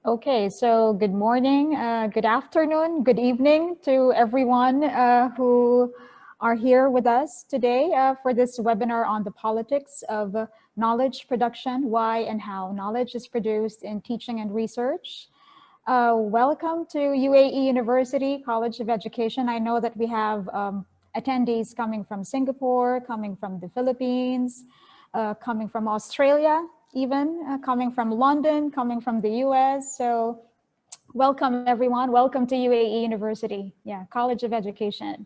Okay, so good morning, good afternoon, good evening to everyone who are here with us today for this webinar on the politics of knowledge production, why and how knowledge is produced in teaching and research. Welcome to UAE University College of Education. I know that we have attendees coming from Singapore, coming from the Philippines, coming from Australia, even coming from London, coming from the US. So welcome everyone. Welcome to UAE University, College of Education.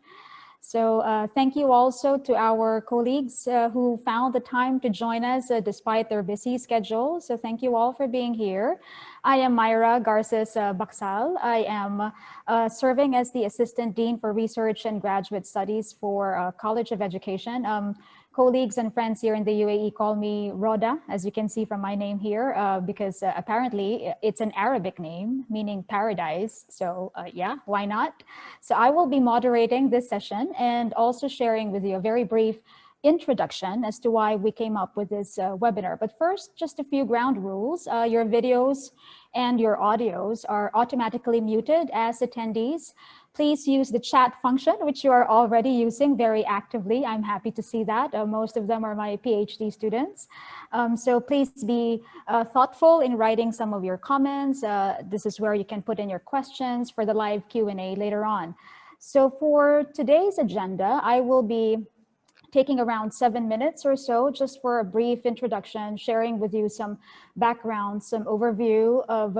So thank you also to our colleagues who found the time to join us despite their busy schedule. So thank you all for being here. I am Myra Garces Baksal. I am serving as the Assistant Dean for Research and Graduate Studies for College of Education. Colleagues and friends here in the UAE call me Roda, as you can see from my name here, because apparently it's an Arabic name, meaning paradise. So yeah, why not? So I will be moderating this session and also sharing with you a very brief introduction as to why we came up with this webinar. But first, just a few ground rules. Your videos and your audios are automatically muted as attendees. Please use the chat function, which you are already using very actively. I'm happy to see that. Most of them are my PhD students. So please be thoughtful in writing some of your comments. This is where you can put in your questions for the live Q&A later on. So for today's agenda, I will be taking around 7 minutes or so just for a brief introduction, sharing with you some background, some overview of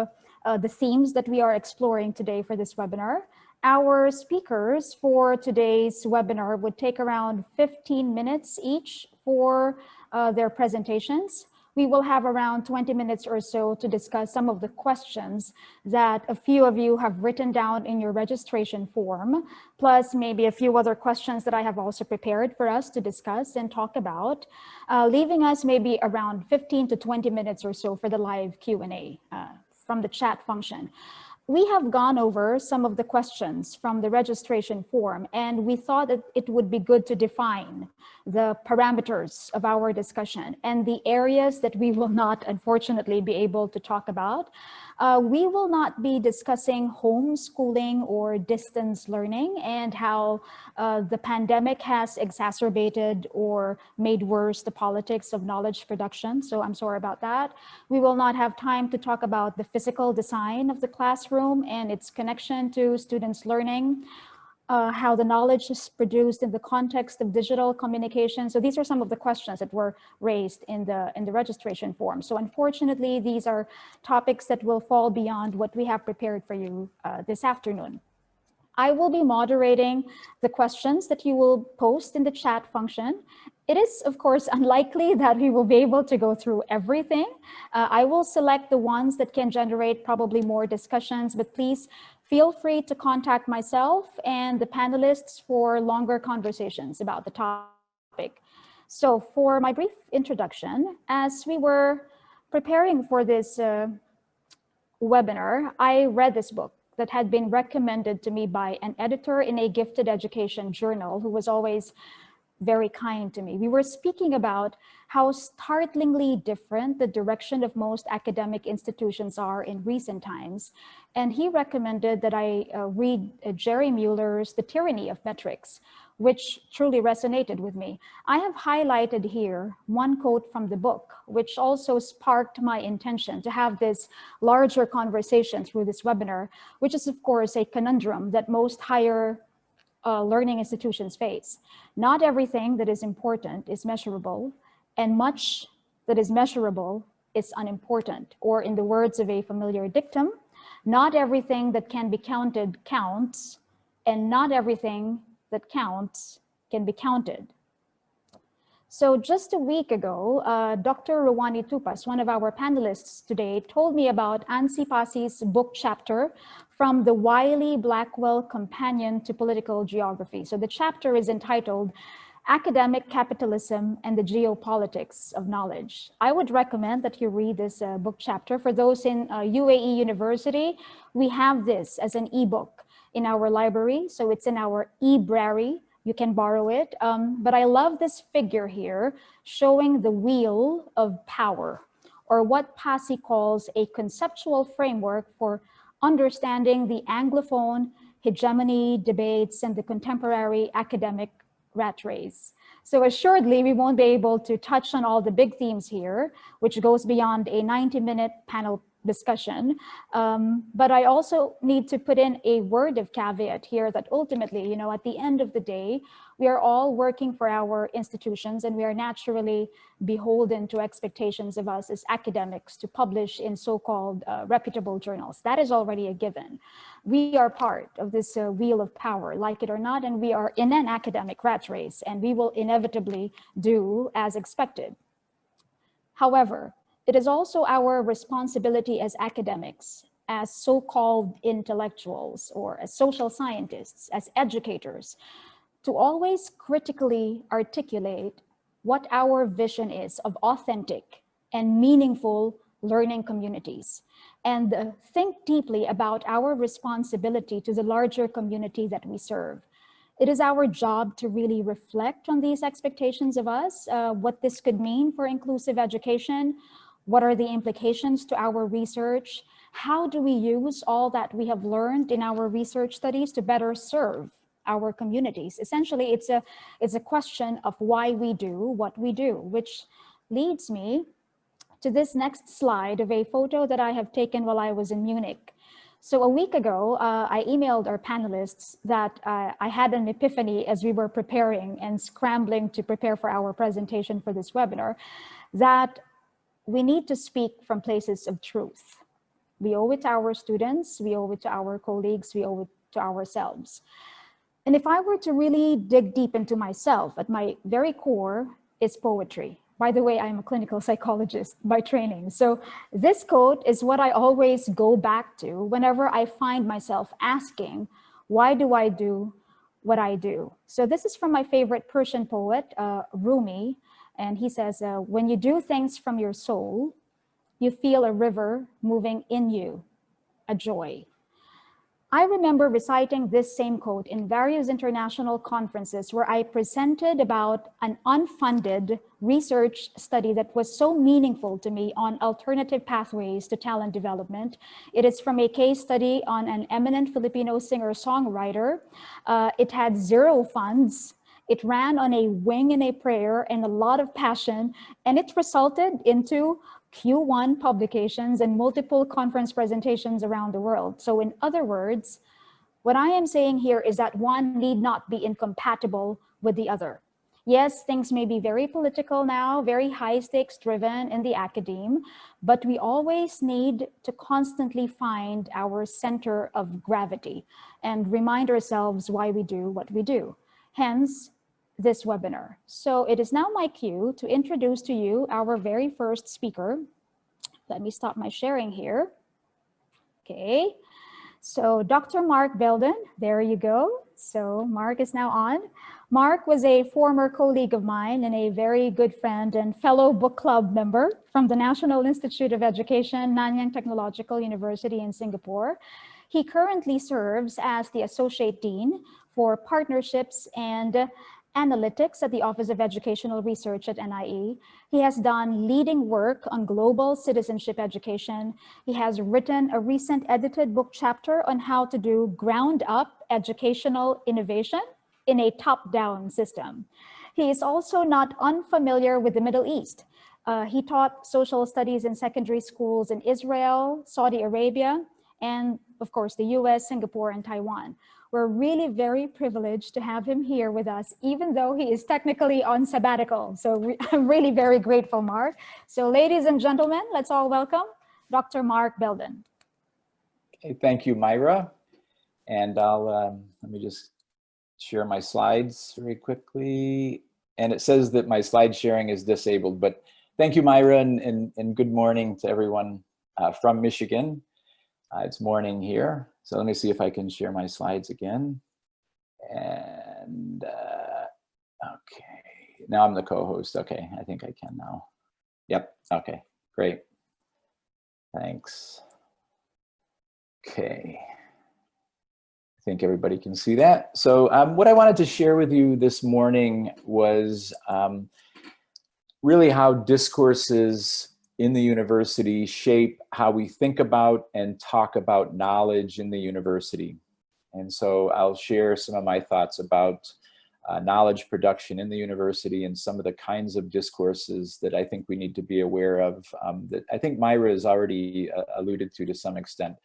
the themes that we are exploring today for this webinar. Our speakers for today's webinar would take around 15 minutes each for their presentations. We will have around 20 minutes or so to discuss some of the questions that a few of you have written down in your registration form, plus maybe a few other questions that I have also prepared for us to discuss and talk about, leaving us maybe around 15 to 20 minutes or so for the live Q&A from the chat function. We have gone over some of the questions from the registration form, and we thought that it would be good to define the parameters of our discussion and the areas that we will not, unfortunately, be able to talk about. We will not be discussing homeschooling or distance learning and how the pandemic has exacerbated or made worse the politics of knowledge production. So I'm sorry about that. We will not have time to talk about the physical design of the classroom and its connection to students' learning. How the knowledge is produced in the context of digital communication. So these are some of the questions that were raised in the registration form. So unfortunately, these are topics that will fall beyond what we have prepared for you this afternoon. I will be moderating the questions that you will post in the chat function. It is, of course, unlikely that we will be able to go through everything. I will select the ones that can generate probably more discussions, but please feel free to contact myself and the panelists for longer conversations about the topic. So for my brief introduction, as we were preparing for this webinar, I read this book that had been recommended to me by an editor in a gifted education journal who was always very kind to me. We were speaking about how startlingly different the direction of most academic institutions are in recent times. And he recommended that I read Jerry Mueller's The Tyranny of Metrics, which truly resonated with me. I have highlighted here one quote from the book, which also sparked my intention to have this larger conversation through this webinar, which is of course a conundrum that most higher learning institutions face. Not everything that is important is measurable, and much that is measurable is unimportant. Or in the words of a familiar dictum, not everything that can be counted counts, and not everything that counts can be counted. So just a week ago, Dr. Rwani Tupas, one of our panelists today, told me about Ansi Pasi's book chapter from the Wiley Blackwell Companion to Political Geography. So the chapter is entitled Academic Capitalism and the Geopolitics of Knowledge. I would recommend that you read this book chapter. For those in UAE University, we have this as an ebook in our library. So it's in our e-brary. You can borrow it. But I love this figure here showing the wheel of power, or what Passy calls a conceptual framework for understanding the Anglophone hegemony debates and the contemporary academic rat race. So assuredly, we won't be able to touch on all the big themes here, which goes beyond a 90-minute panel discussion. But I also need to put in a word of caveat here that ultimately, at the end of the day, we are all working for our institutions, and we are naturally beholden to expectations of us as academics to publish in so-called reputable journals. That is already a given. We are part of this wheel of power, like it or not, and we are in an academic rat race, and we will inevitably do as expected. However, it is also our responsibility as academics, as so-called intellectuals, or as social scientists, as educators, to always critically articulate what our vision is of authentic and meaningful learning communities, and think deeply about our responsibility to the larger community that we serve. It is our job to really reflect on these expectations of us, what this could mean for inclusive education, what are the implications to our research, how do we use all that we have learned in our research studies to better serve our communities. Essentially, it's a question of why we do what we do, which leads me to this next slide of a photo that I have taken while I was in Munich. So a week ago, I emailed our panelists that I had an epiphany as we were preparing and scrambling to prepare for our presentation for this webinar, that we need to speak from places of truth. We owe it to our students, we owe it to our colleagues, we owe it to ourselves. And if I were to really dig deep into myself, at my very core is poetry. By the way, I'm a clinical psychologist by training. So this quote is what I always go back to whenever I find myself asking, why do I do what I do? So this is from my favorite Persian poet, Rumi. And he says, when you do things from your soul, you feel a river moving in you, a joy. I remember reciting this same quote in various international conferences where I presented about an unfunded research study that was so meaningful to me on alternative pathways to talent development. It is from a case study on an eminent Filipino singer-songwriter. It had zero funds. It ran on a wing and a prayer and a lot of passion, and it resulted into Q1 publications and multiple conference presentations around the world. So in other words, what I am saying here is that one need not be incompatible with the other. Yes, things may be very political now, very high stakes driven in the academe, but we always need to constantly find our center of gravity and remind ourselves why we do what we do. Hence, this webinar. So it is now my cue to introduce to you our very first speaker. Let me stop my sharing here. Okay, so Dr. Mark Belden, there you go. So Mark is now on. Mark was a former colleague of mine and a very good friend and fellow book club member from the National Institute of Education, Nanyang Technological University in Singapore. He currently serves as the Associate Dean for Partnerships and Analytics at the Office of Educational Research at NIE. He has done leading work on global citizenship education. He has written a recent edited book chapter on how to do ground-up educational innovation in a top-down system. He is also not unfamiliar with the Middle East. He taught social studies in secondary schools in Israel, Saudi Arabia, and of course, the US, Singapore, and Taiwan. We're really very privileged to have him here with us, even though he is technically on sabbatical. So I'm really very grateful, Mark. So ladies and gentlemen, let's all welcome Dr. Mark Belden. Okay, thank you, Myra. And I'll, let me just share my slides very quickly. And it says that my slide sharing is disabled, but thank you, Myra, and good morning to everyone from Michigan. It's morning here. So let me see if I can share my slides again. And okay, now I'm the co-host. Okay, I think I can now. Yep, okay, great. Thanks. Okay, I think everybody can see that. So what I wanted to share with you this morning was really how discourses in the university shape how we think about and talk about knowledge in the university. And so I'll share some of my thoughts about knowledge production in the university and some of the kinds of discourses that I think we need to be aware of, that I think Myra has already alluded to some extent.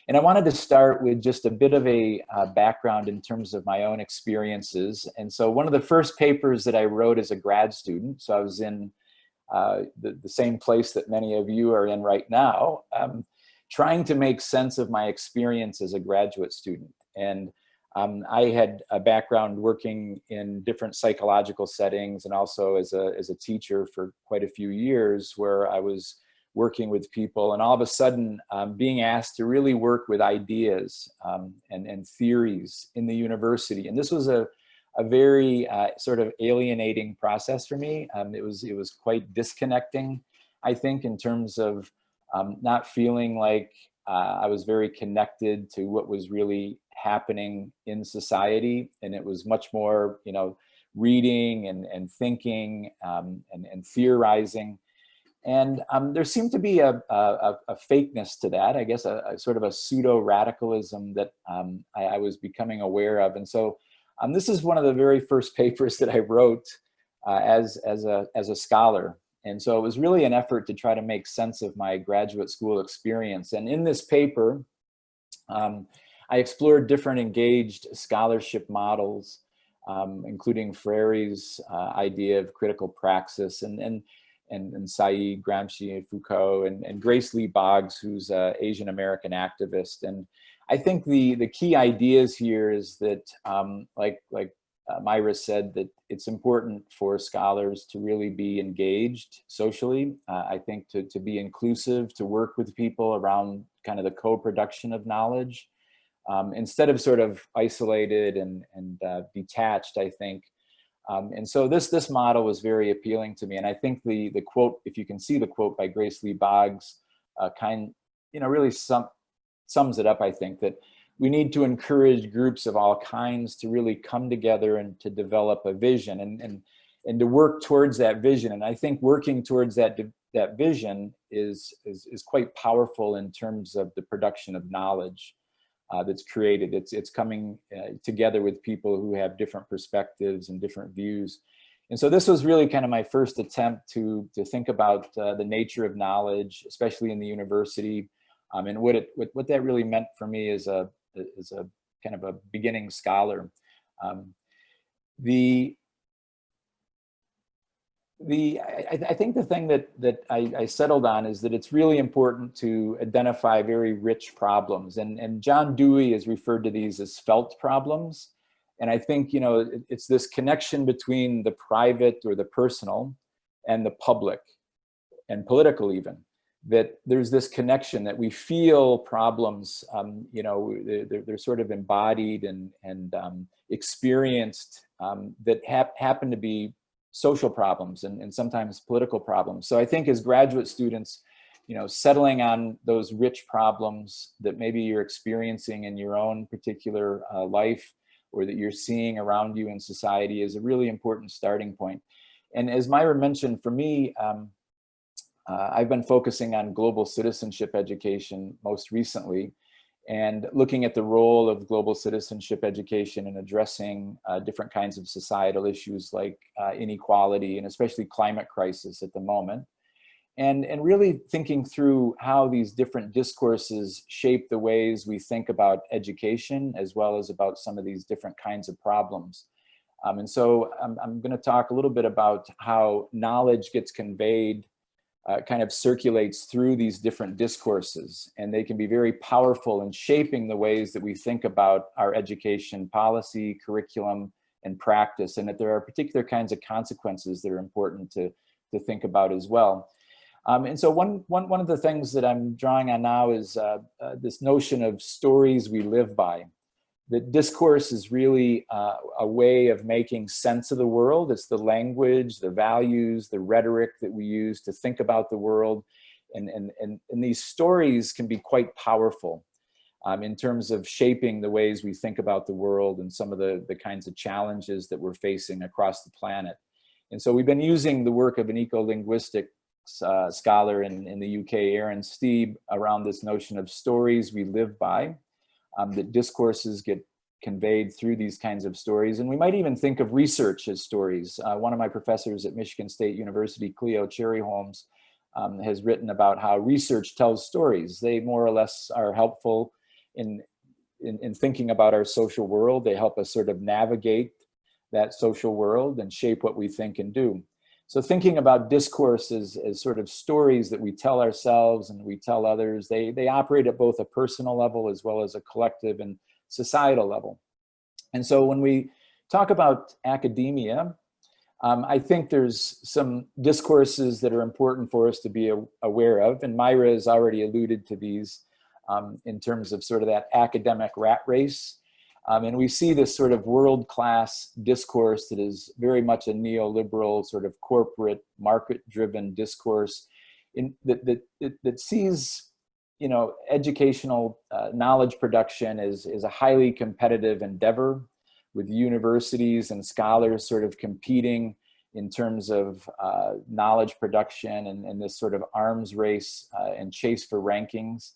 And I wanted to start with just a bit of a background in terms of my own experiences. And so one of the first papers that I wrote as a grad student, so I was in the same place that many of you are in right now, trying to make sense of my experience as a graduate student. And I had a background working in different psychological settings and also as a teacher for quite a few years, where I was working with people, and all of a sudden being asked to really work with ideas and theories in the university. And this was a very sort of alienating process for me. It was quite disconnecting, I think, in terms of not feeling like I was very connected to what was really happening in society. And it was much more, you know, reading and thinking and theorizing. And there seemed to be a fakeness to that, I guess, a sort of a pseudo-radicalism that I was becoming aware of. And so this is one of the very first papers that I wrote as a scholar. And so it was really an effort to try to make sense of my graduate school experience. And in this paper, I explored different engaged scholarship models, including Freire's idea of critical praxis, and cite, Gramsci, Foucault, and Grace Lee Boggs, who's an Asian American activist. And I think the key ideas here is that, like Myra said, that it's important for scholars to really be engaged socially. I think to be inclusive, to work with people around kind of the co-production of knowledge, instead of sort of isolated and detached, I think. And so this model was very appealing to me. And I think the quote, if you can see the quote by Grace Lee Boggs, really sums it up, I think, that we need to encourage groups of all kinds to really come together and to develop a vision and to work towards that vision. And I think working towards that vision is quite powerful in terms of the production of knowledge that's created. It's coming together with people who have different perspectives and different views. And so this was really kind of my first attempt to think about the nature of knowledge, especially in the university, and what that really meant for me as a kind of a beginning scholar. I think the thing that I settled on is that it's really important to identify very rich problems, and John Dewey has referred to these as felt problems. And I think, you know, it's this connection between the private or the personal and the public and political even, that there's this connection that we feel problems, they're sort of embodied and experienced, that happen to be social problems and sometimes political problems. So I think as graduate students, you know, settling on those rich problems that maybe you're experiencing in your own particular life, or that you're seeing around you in society, is a really important starting point. And as Myra mentioned, for me, I've been focusing on global citizenship education most recently, and looking at the role of global citizenship education in addressing different kinds of societal issues like inequality and especially climate crisis at the moment. And really thinking through how these different discourses shape the ways we think about education, as well as about some of these different kinds of problems. And so I'm going to talk a little bit about how knowledge gets conveyed, kind of circulates through these different discourses, and they can be very powerful in shaping the ways that we think about our education policy, curriculum, and practice, and that there are particular kinds of consequences that are important to think about as well. And so one of the things that I'm drawing on now is this notion of stories we live by. That discourse is really a way of making sense of the world. It's the language, the values, the rhetoric that we use to think about the world. And these stories can be quite powerful in terms of shaping the ways we think about the world and some of the kinds of challenges that we're facing across the planet. And so we've been using the work of an eco-linguistic scholar in the UK, Aaron Steeb, around this notion of stories we live by, that discourses get conveyed through these kinds of stories. And we might even think of research as stories. One of my professors at Michigan State University, Cleo Cherry-Holmes, has written about how research tells stories. They more or less are helpful in thinking about our social world. They help us sort of navigate that social world and shape what we think and do. So thinking about discourse as sort of stories that we tell ourselves and we tell others, they operate at both a personal level as well as a collective and societal level. And so when we talk about academia, I think there's some discourses that are important for us to be aware of, and Myra has already alluded to these in terms of sort of that academic rat race. And we see this sort of world-class discourse that is very much a neoliberal sort of corporate market-driven discourse that sees, you know, educational knowledge production is a highly competitive endeavor, with universities and scholars sort of competing in terms of knowledge production and this sort of arms race and chase for rankings.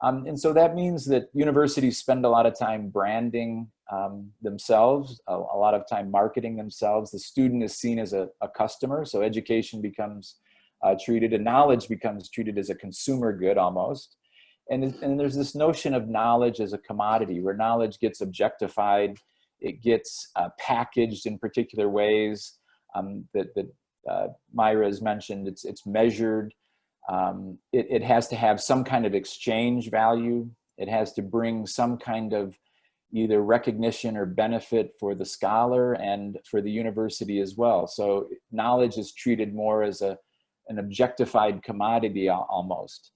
And so that means that universities spend a lot of time branding themselves, a lot of time marketing themselves. The student is seen as a customer, so education becomes treated, and knowledge becomes treated as a consumer good almost. And there's this notion of knowledge as a commodity, where knowledge gets objectified, it gets packaged in particular ways that Myra has mentioned. It's measured. It has to have some kind of exchange value. It has to bring some kind of either recognition or benefit for the scholar and for the university as well. So knowledge is treated more as an objectified commodity almost.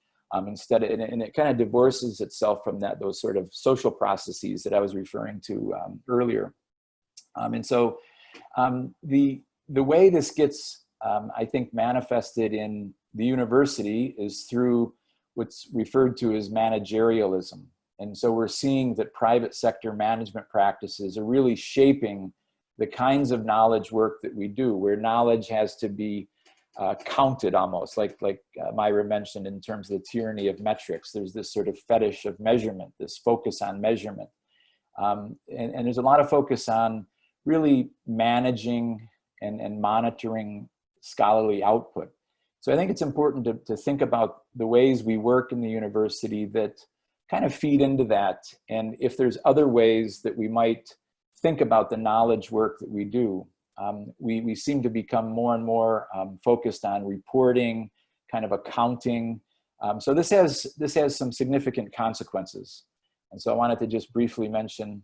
Instead, and it kind of divorces itself from those sort of social processes that I was referring to earlier. And so the way this gets, I think, manifested in the university is through what's referred to as managerialism. And so we're seeing that private sector management practices are really shaping the kinds of knowledge work that we do, where knowledge has to be counted almost, like Myra mentioned in terms of the tyranny of metrics. There's this sort of fetish of measurement, this focus on measurement. And there's a lot of focus on really managing and monitoring scholarly output. So I think it's important to think about the ways we work in the university that kind of feed into that. And if there's other ways that we might think about the knowledge work that we do. We seem to become more and more focused on reporting, kind of accounting. So this has some significant consequences. And so I wanted to just briefly mention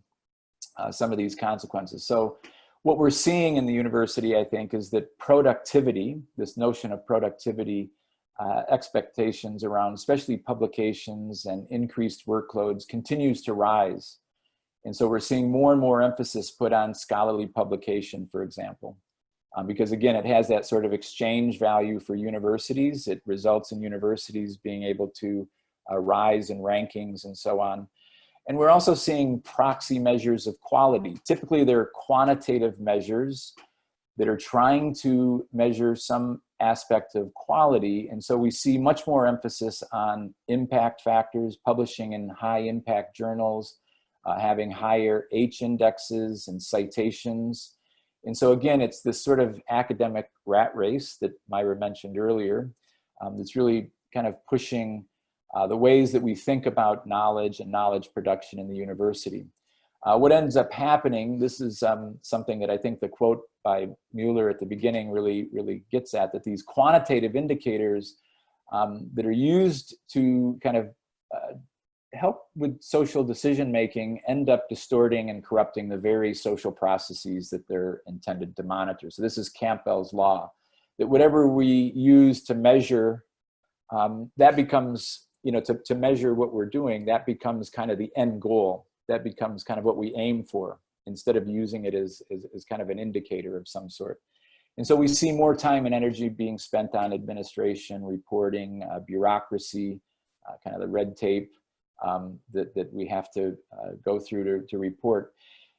some of these consequences. So what we're seeing in the university, I think, is that productivity, this notion of productivity, expectations around especially publications and increased workloads continues to rise. And so we're seeing more and more emphasis put on scholarly publication, for example, because again, it has that sort of exchange value for universities. It results in universities being able to rise in rankings and so on. And we're also seeing proxy measures of quality. Typically, they're quantitative measures that are trying to measure some aspect of quality. And so we see much more emphasis on impact factors, publishing in high impact journals, having higher H indexes and citations. And so again, it's this sort of academic rat race that Myra mentioned earlier that's really kind of pushing the ways that we think about knowledge and knowledge production in the university. What ends up happening, this is something that I think the quote by Mueller at the beginning really gets at, that these quantitative indicators that are used to kind of help with social decision-making end up distorting and corrupting the very social processes that they're intended to monitor. So this is Campbell's law, that whatever we use to measure, that becomes, you know, to measure what we're doing, that becomes kind of the end goal. That becomes kind of what we aim for, instead of using it as kind of an indicator of some sort. And so we see more time and energy being spent on administration, reporting, bureaucracy, kind of the red tape, that we have to go through to report.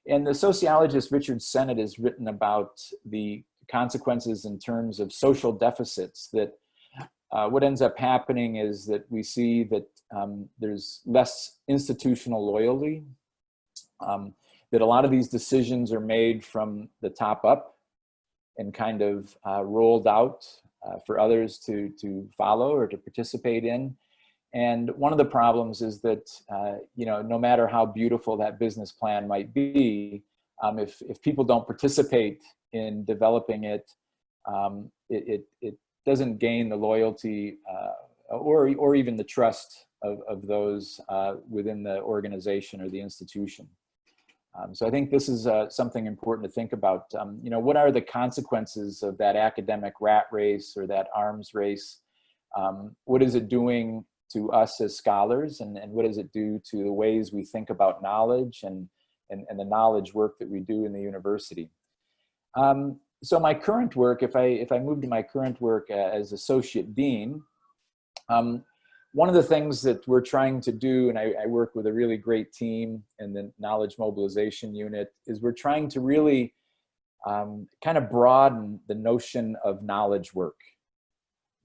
And the sociologist Richard Sennett has written about the consequences in terms of social deficits that what ends up happening is that we see that there's less institutional loyalty, that a lot of these decisions are made from the top up and kind of rolled out for others to follow or to participate in. And one of the problems is that, you know, no matter how beautiful that business plan might be, if people don't participate in developing it, it doesn't gain the loyalty or even the trust of those within the organization or the institution. So I think this is something important to think about. You know, what are the consequences of that academic rat race or that arms race? What is it doing to us as scholars, and what does it do to the ways we think about knowledge and the knowledge work that we do in the university? So my current work, if I move to my current work as Associate Dean, one of the things that we're trying to do, and I work with a really great team in the Knowledge Mobilization Unit, is we're trying to really kind of broaden the notion of knowledge work,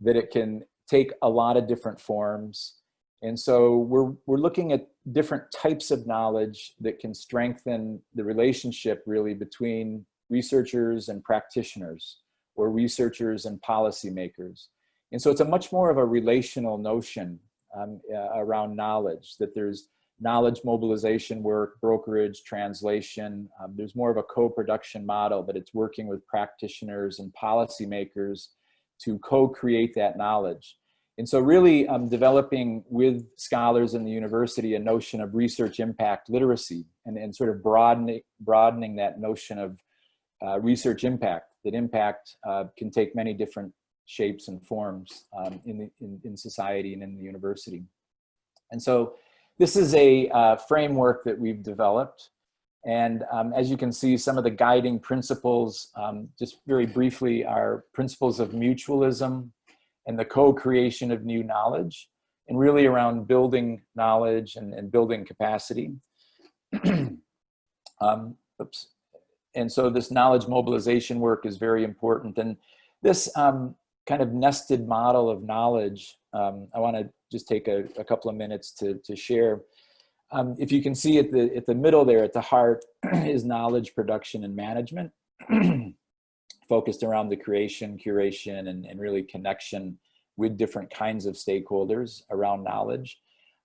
that it can take a lot of different forms. And so we're looking at different types of knowledge that can strengthen the relationship really between researchers and practitioners, or researchers and policymakers. And so it's a much more of a relational notion around knowledge, that there's knowledge mobilization work, brokerage, translation. There's more of a co-production model, that it's working with practitioners and policymakers to co-create that knowledge. And so really developing with scholars in the university a notion of research impact literacy, and sort of broadening that notion of research impact, that impact can take many different shapes and forms in society and in the university. And so this is a framework that we've developed. And as you can see, some of the guiding principles, just very briefly, are principles of mutualism and the co-creation of new knowledge, and really around building knowledge and building capacity. Oops. And so this knowledge mobilization work is very important. And this kind of nested model of knowledge, I want to just take a couple of minutes to share. If you can see at the middle there, at the heart, is knowledge production and management, focused around the creation, curation, and really connection with different kinds of stakeholders around knowledge.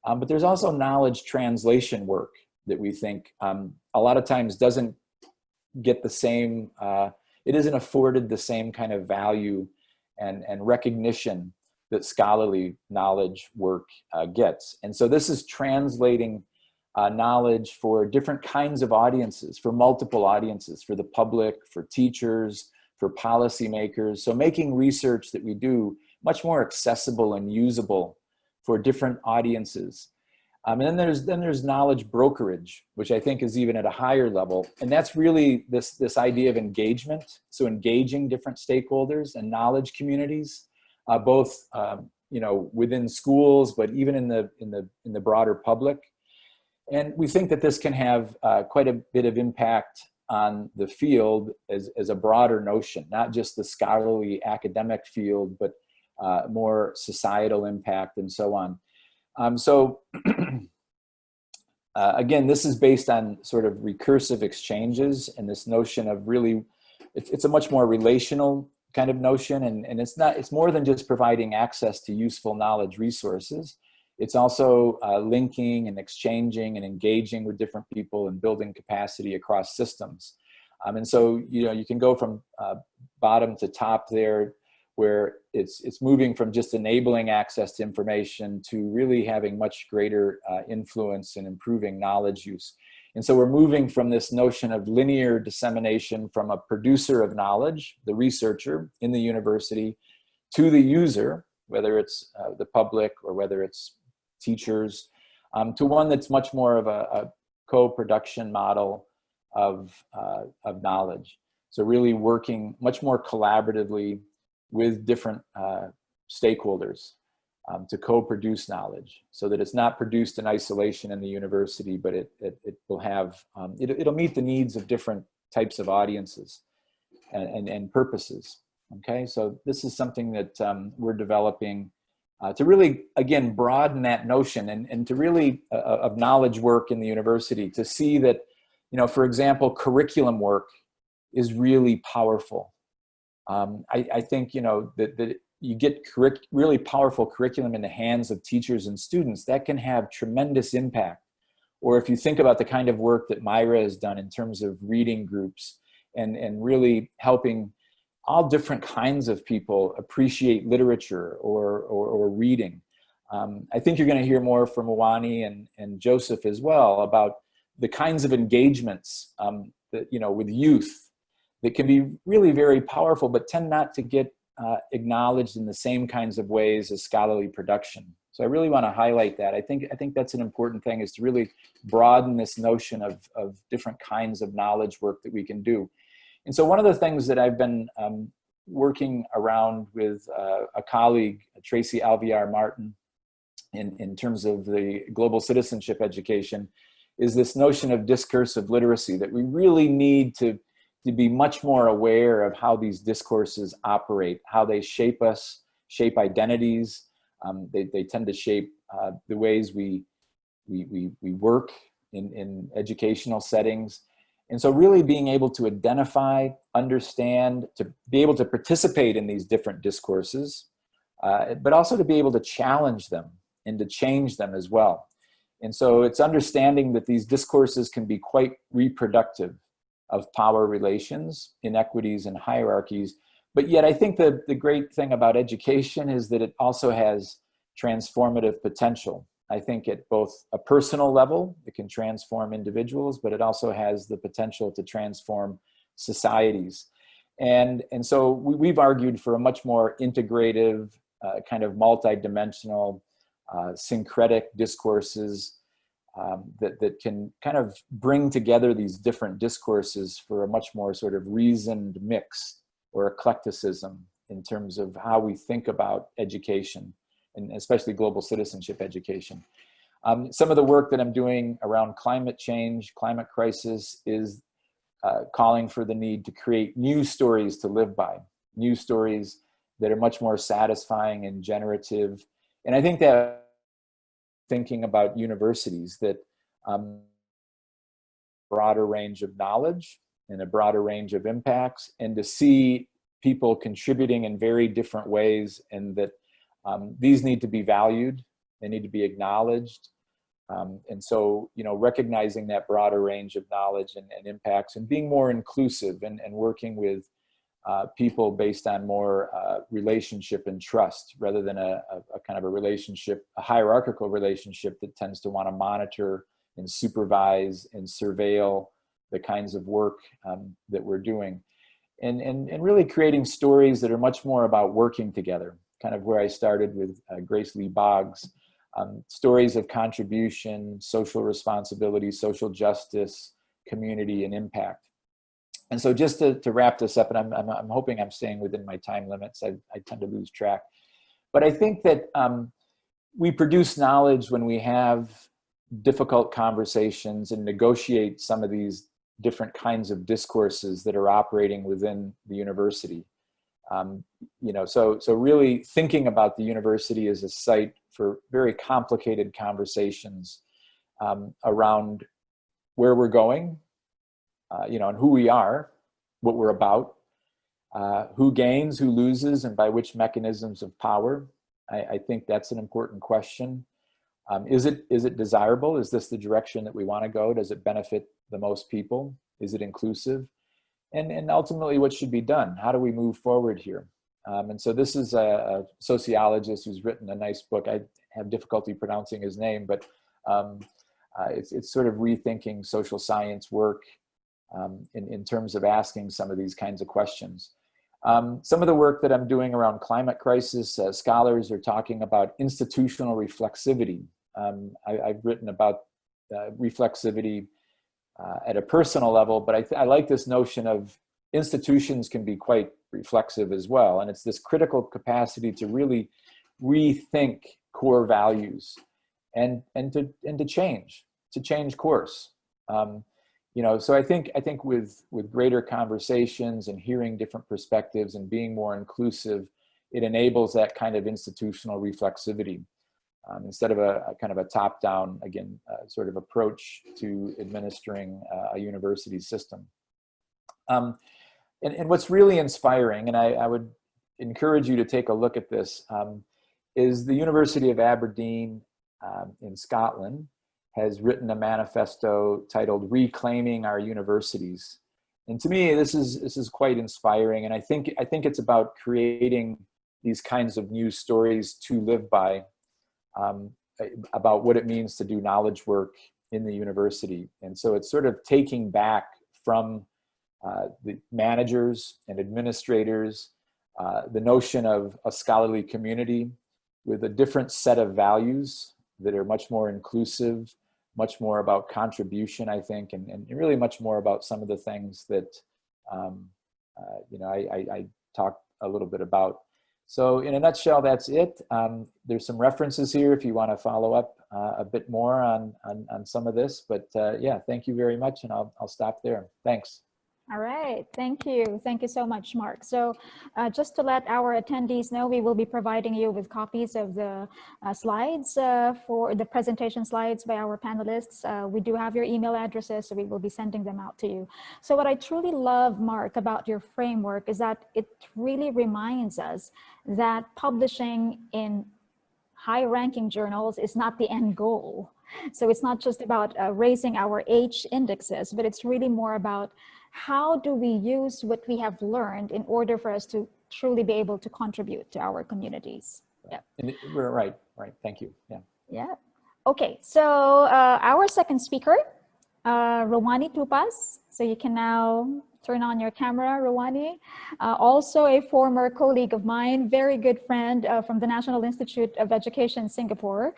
But there's also knowledge translation work that we think a lot of times doesn't get the same, it isn't afforded the same kind of value and recognition that scholarly knowledge work gets. And so this is translating knowledge for different kinds of audiences, for multiple audiences, for the public, for teachers, for policymakers. So making research that we do much more accessible and usable for different audiences. And then there's knowledge brokerage, which I think is even at a higher level. And that's really this idea of engagement. So engaging different stakeholders and knowledge communities, both you know, within schools, but even in the broader public. And we think that this can have quite a bit of impact on the field as a broader notion, not just the scholarly academic field, but more societal impact and so on. Again, this is based on sort of recursive exchanges and this notion of really, it's a much more relational kind of notion, and it's more than just providing access to useful knowledge resources. It's also linking and exchanging and engaging with different people and building capacity across systems. And so, you know, you can go from bottom to top there, where it's moving from just enabling access to information to really having much greater influence in improving knowledge use. And so we're moving from this notion of linear dissemination from a producer of knowledge, the researcher in the university, to the user, whether it's the public or whether it's teachers, to one that's much more of a co-production model of knowledge. So really working much more collaboratively with different stakeholders to co-produce knowledge, so that it's not produced in isolation in the university, but it will have, it'll meet the needs of different types of audiences and purposes. Okay, so this is something that we're developing to really, again, broaden that notion and to really, of knowledge work in the university, to see that, for example, curriculum work is really powerful. I think, that you get really powerful curriculum in the hands of teachers and students, that can have tremendous impact. Or if you think about the kind of work that Myra has done in terms of reading groups and really helping all different kinds of people appreciate literature or reading. I think you're going to hear more from Awani and Joseph as well about the kinds of engagements that, with youth that can be really very powerful, but tend not to get acknowledged in the same kinds of ways as scholarly production. So I really want to highlight that. I think that's an important thing, is to really broaden this notion of different kinds of knowledge work that we can do. And so one of the things that I've been working around with a colleague, Tracy Alviar Martin, in terms of the global citizenship education, is this notion of discursive literacy, that we really need to be much more aware of how these discourses operate, how they shape us, shape identities. They tend to shape the ways we work in educational settings. And so really being able to identify, understand, to be able to participate in these different discourses, but also to be able to challenge them and to change them as well. And so it's understanding that these discourses can be quite reproductive of power relations, inequities, and hierarchies. But yet I think that the great thing about education is that it also has transformative potential. I think at both a personal level, it can transform individuals, but it also has the potential to transform societies. And so we've argued for a much more integrative, kind of multidimensional, syncretic discourses that can kind of bring together these different discourses for a much more sort of reasoned mix or eclecticism in terms of how we think about education, and especially global citizenship education. Some of the work that I'm doing around climate change, climate crisis, is calling for the need to create new stories to live by, new stories that are much more satisfying and generative. And I think that thinking about universities, that broader range of knowledge and a broader range of impacts, and to see people contributing in very different ways, and that these need to be valued, they need to be acknowledged. And so, recognizing that broader range of knowledge and impacts, and being more inclusive and working with people based on more relationship and trust, rather than a kind of a relationship, a hierarchical relationship that tends to want to monitor and supervise and surveil the kinds of work that we're doing. And really creating stories that are much more about working together, kind of where I started with Grace Lee Boggs. Stories of contribution, social responsibility, social justice, community, and impact. And so just to wrap this up, and I'm hoping I'm staying within my time limits, I tend to lose track. But I think that we produce knowledge when we have difficult conversations and negotiate some of these different kinds of discourses that are operating within the university. So really thinking about the university as a site for very complicated conversations around where we're going, and who we are, what we're about, who gains, who loses, and by which mechanisms of power. I think that's an important question. Is it desirable? Is this the direction that we want to go? Does it benefit the most people? Is it inclusive? And ultimately, what should be done? How do we move forward here? And so this is a sociologist who's written a nice book. I have difficulty pronouncing his name, but it's sort of rethinking social science work in terms of asking some of these kinds of questions. Some of the work that I'm doing around climate crisis, scholars are talking about institutional reflexivity. I've written about reflexivity at a personal level, but I like this notion of institutions can be quite reflexive as well. And it's this critical capacity to really rethink core values and to change course. So I think with greater conversations and hearing different perspectives and being more inclusive, it enables that kind of institutional reflexivity instead of a kind of a top-down, again, sort of approach to administering a university system. And what's really inspiring, and I would encourage you to take a look at this, is the University of Aberdeen in Scotland has written a manifesto titled "Reclaiming Our Universities." And to me, this is quite inspiring. And I think it's about creating these kinds of new stories to live by, about what it means to do knowledge work in the university. And so it's sort of taking back from the managers and administrators the notion of a scholarly community with a different set of values that are much more inclusive, much more about contribution, I think, and really much more about some of the things that I talked a little bit about. So in a nutshell, that's it. There's some references here if you want to follow up a bit more on some of this. But yeah, thank you very much, and I'll stop there. Thanks. All right, thank you. Thank you so much, Mark. So just to let our attendees know, we will be providing you with copies of the slides for the presentation slides by our panelists. We do have your email addresses, so we will be sending them out to you. So what I truly love, Mark, about your framework is that it really reminds us that publishing in high-ranking journals is not the end goal. So it's not just about raising our H indexes, but it's really more about how do we use what we have learned in order for us to truly be able to contribute to our communities. Yeah. Right. Thank you. Yeah. Yeah. Okay. So our second speaker, Rowani Tupas. So you can now turn on your camera, Rowani. Also a former colleague of mine, very good friend from the National Institute of Education, Singapore.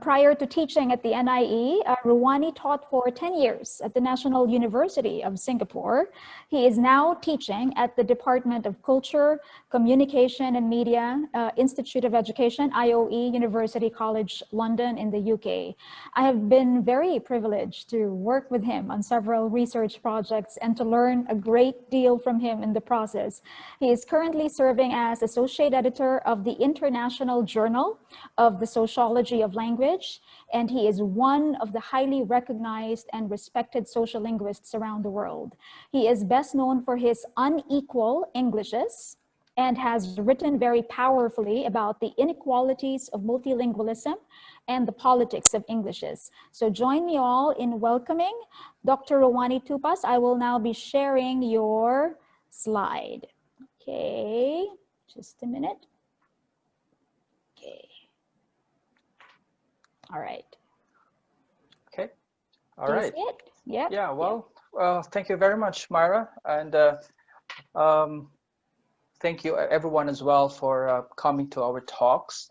Prior to teaching at the NIE, Rowani taught for 10 years at the National University of Singapore. He is now teaching at the Department of Culture, Communication and Media, Institute of Education, IOE, University College London in the UK. I have been very privileged to work with him on several research projects and to learn a great deal from him in the process. He is currently serving as Associate Editor of the International Journal of the Sociology of Language, and he is one of the highly recognized and respected social linguists around the world. He is best known for his unequal Englishes and has written very powerfully about the inequalities of multilingualism and the politics of Englishes. So join me all in welcoming Dr. Rowani Tupas. I will now be sharing your slide. Okay, just a minute. Okay. All right. Okay. All right. Yeah. Yeah. Well, thank you very much, Myra, and thank you everyone as well for coming to our talks.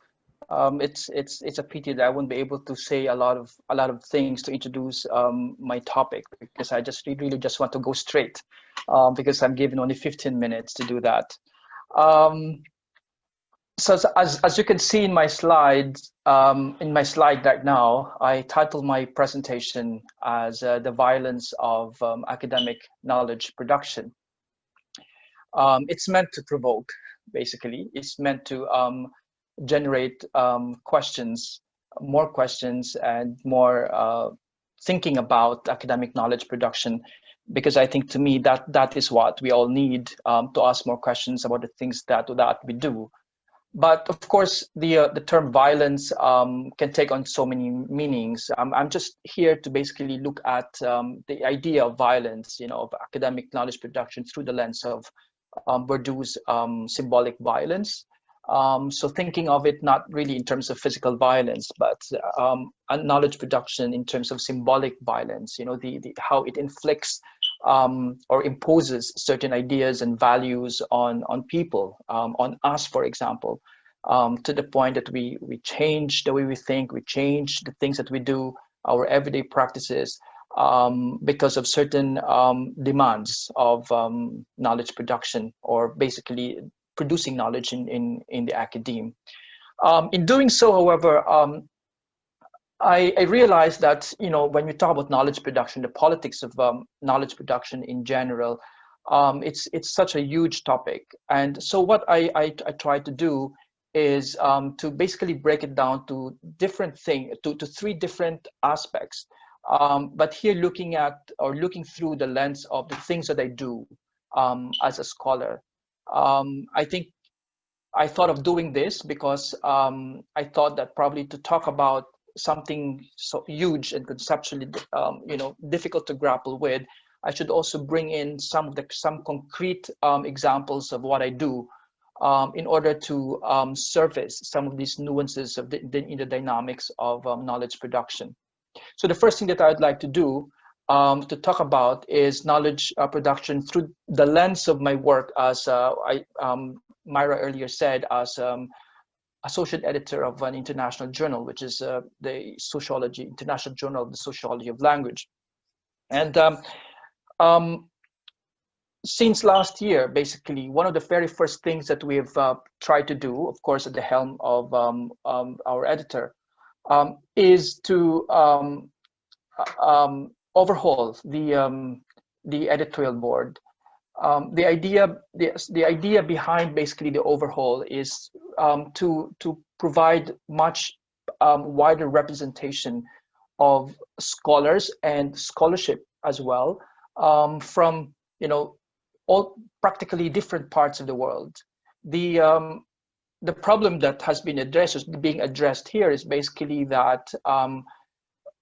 It's a pity that I wouldn't be able to say a lot of things to introduce my topic, because I just really just want to go straight, because I'm given only 15 minutes to do that. So as you can see in my slides, in my slide right now, I titled my presentation as "The Violence of Academic Knowledge Production." It's meant to provoke, basically. It's meant to generate questions, more questions, and more thinking about academic knowledge production, because I think, to me, that is what we all need, to ask more questions about the things that we do. But of course, the term violence can take on so many meanings. I'm just here to basically look at the idea of violence, of academic knowledge production through the lens of Bourdieu's symbolic violence. So thinking of it not really in terms of physical violence, but knowledge production in terms of symbolic violence. How it inflicts or imposes certain ideas and values on people, on us, for example, to the point that we change the way we think, we change the things that we do, our everyday practices, because of certain demands of knowledge production, or basically producing knowledge in the academe. In doing so, however, I realized that, when we talk about knowledge production, the politics of knowledge production in general, it's such a huge topic. And so what I try to do is to basically break it down to different things, to three different aspects. But here looking through the lens of the things that I do as a scholar. I think I thought of doing this because I thought that probably to talk about something so huge and conceptually, difficult to grapple with, I should also bring in some concrete examples of what I do in order to surface some of these nuances of in the dynamics of knowledge production. So the first thing that I would like to do to talk about is knowledge production through the lens of my work as Myra earlier said, as associate editor of an international journal, which is the International Journal of the Sociology of Language. And um, since last year, basically, one of the very first things that we've tried to do, of course, at the helm of our editor, is to overhaul the editorial board. The idea behind basically the overhaul is to provide much wider representation of scholars and scholarship as well, from all practically different parts of the world. The problem that has been being addressed here is basically that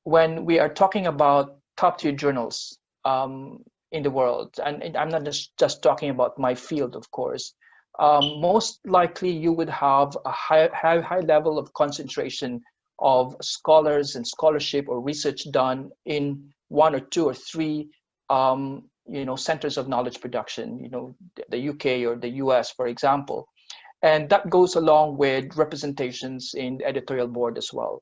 when we are talking about top tier journals in the world, and I'm not just talking about my field, of course, most likely you would have a high level of concentration of scholars and scholarship or research done in one or two or three centers of knowledge production, the UK or the US, for example. And that goes along with representations in the editorial board as well.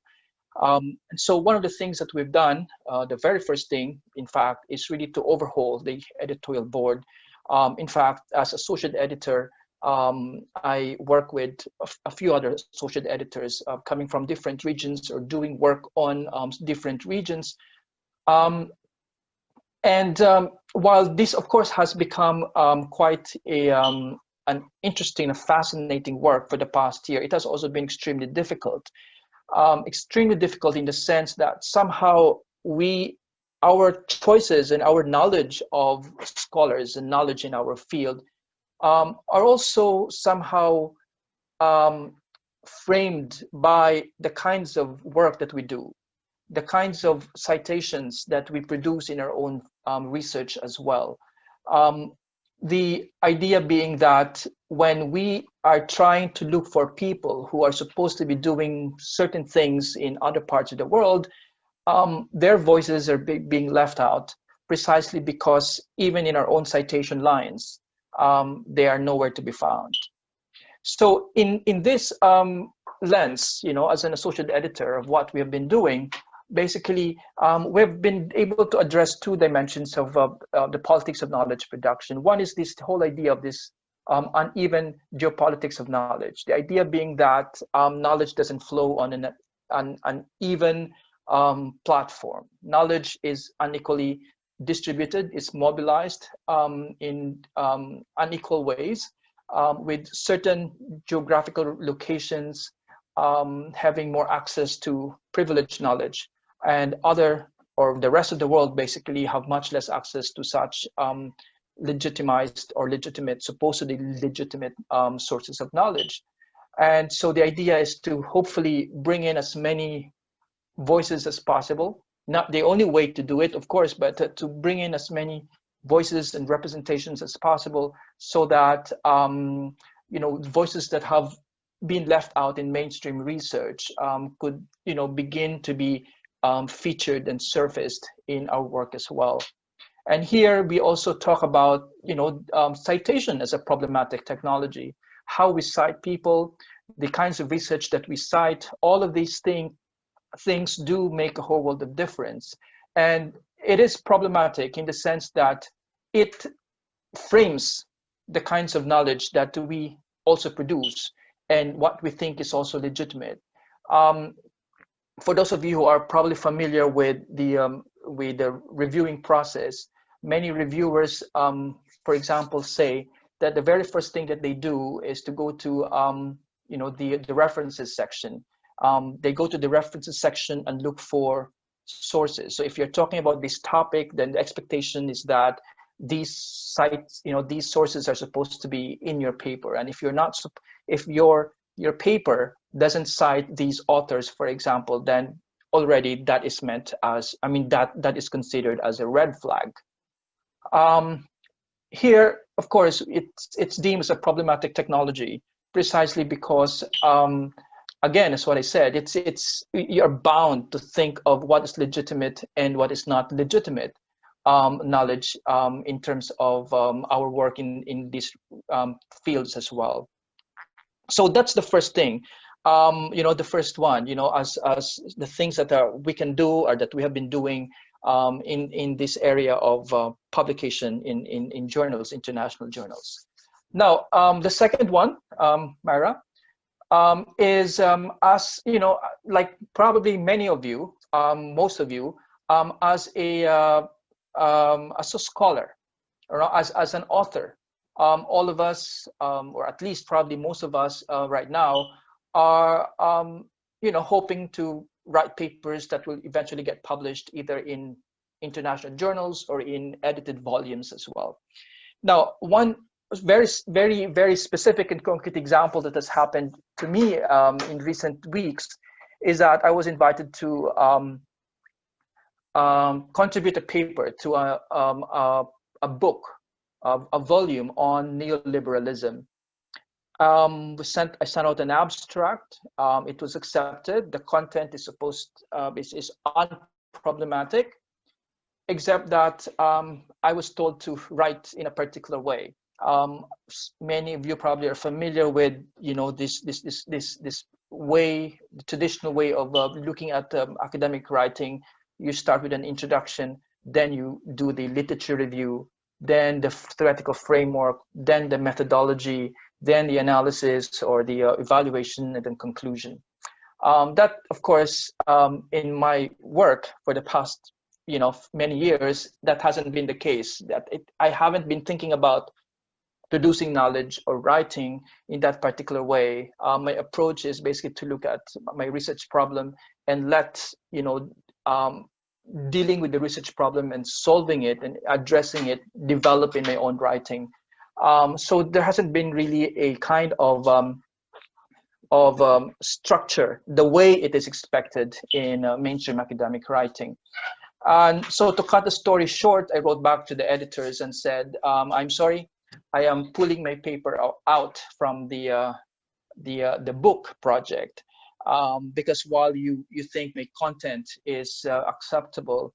And so one of the things that we've done, the very first thing, in fact, is really to overhaul the editorial board. In fact, as associate editor, I work with a few other associate editors coming from different regions or doing work on different regions. While this, of course, has become quite an interesting and fascinating work for the past year, it has also been extremely difficult. Extremely difficult in the sense that somehow our choices and our knowledge of scholars and knowledge in our field are also somehow framed by the kinds of work that we do, the kinds of citations that we produce in our own research as well. The idea being that when we are trying to look for people who are supposed to be doing certain things in other parts of the world, their voices are being left out precisely because even in our own citation lines, they are nowhere to be found. So in this lens, as an associate editor of what we have been doing, basically, we've been able to address two dimensions of the politics of knowledge production. One is this whole idea of this uneven geopolitics of knowledge. The idea being that knowledge doesn't flow on an even platform. Knowledge is unequally distributed, it's mobilized in unequal ways, with certain geographical locations having more access to privileged knowledge, and the rest of the world basically have much less access to such legitimized or supposedly legitimate sources of knowledge. And so the idea is to hopefully bring in as many voices as possible. Not the only way to do it, of course, but to bring in as many voices and representations as possible, so that voices that have been left out in mainstream research could begin to be featured and surfaced in our work as well. And here we also talk about citation as a problematic technology, how we cite people, the kinds of research that we cite. All of these things do make a whole world of difference. And it is problematic in the sense that it frames the kinds of knowledge that we also produce and what we think is also legitimate. for those of you who are probably familiar with the reviewing process, many reviewers, for example, say that the very first thing that they do is to go to the references section. They go to the references section and look for sources. So if you're talking about this topic, then the expectation is that these sites, these sources are supposed to be in your paper. And if you're not, if your paper doesn't cite these authors, for example, then already that is meant as, that is considered as a red flag. Here, of course, it's deemed as a problematic technology precisely because, again, as what I said, you're bound to think of what is legitimate and what is not legitimate knowledge in terms of our work in these fields as well. So that's the first thing. The first one, as the things that we can do or that we have been doing in this area of publication in journals, international journals. Now, the second one, Myra, is as like probably many of you, most of you, as a scholar or as an author. All of us, or at least probably most of us right now, are hoping to write papers that will eventually get published either in international journals or in edited volumes as well. Now, one very, very, very specific and concrete example that has happened to me in recent weeks is that I was invited to contribute a paper to a book, a volume on neoliberalism. I sent out an abstract. It was accepted. The content is is unproblematic, except that I was told to write in a particular way. Many of you probably are familiar with this way, the traditional way of looking at academic writing. You start with an introduction, then you do the literature review, then the theoretical framework, then the methodology, then the analysis or the evaluation, and then conclusion. That, of course, in my work for the past many years, that hasn't been the case. I haven't been thinking about producing knowledge or writing in that particular way. My approach is basically to look at my research problem and dealing with the research problem and solving it and addressing it, developing my own writing. So there hasn't been really a kind of structure the way it is expected in mainstream academic writing. And so to cut the story short, I wrote back to the editors and said, I'm sorry, I am pulling my paper out from the book project. Because while you think my content is acceptable,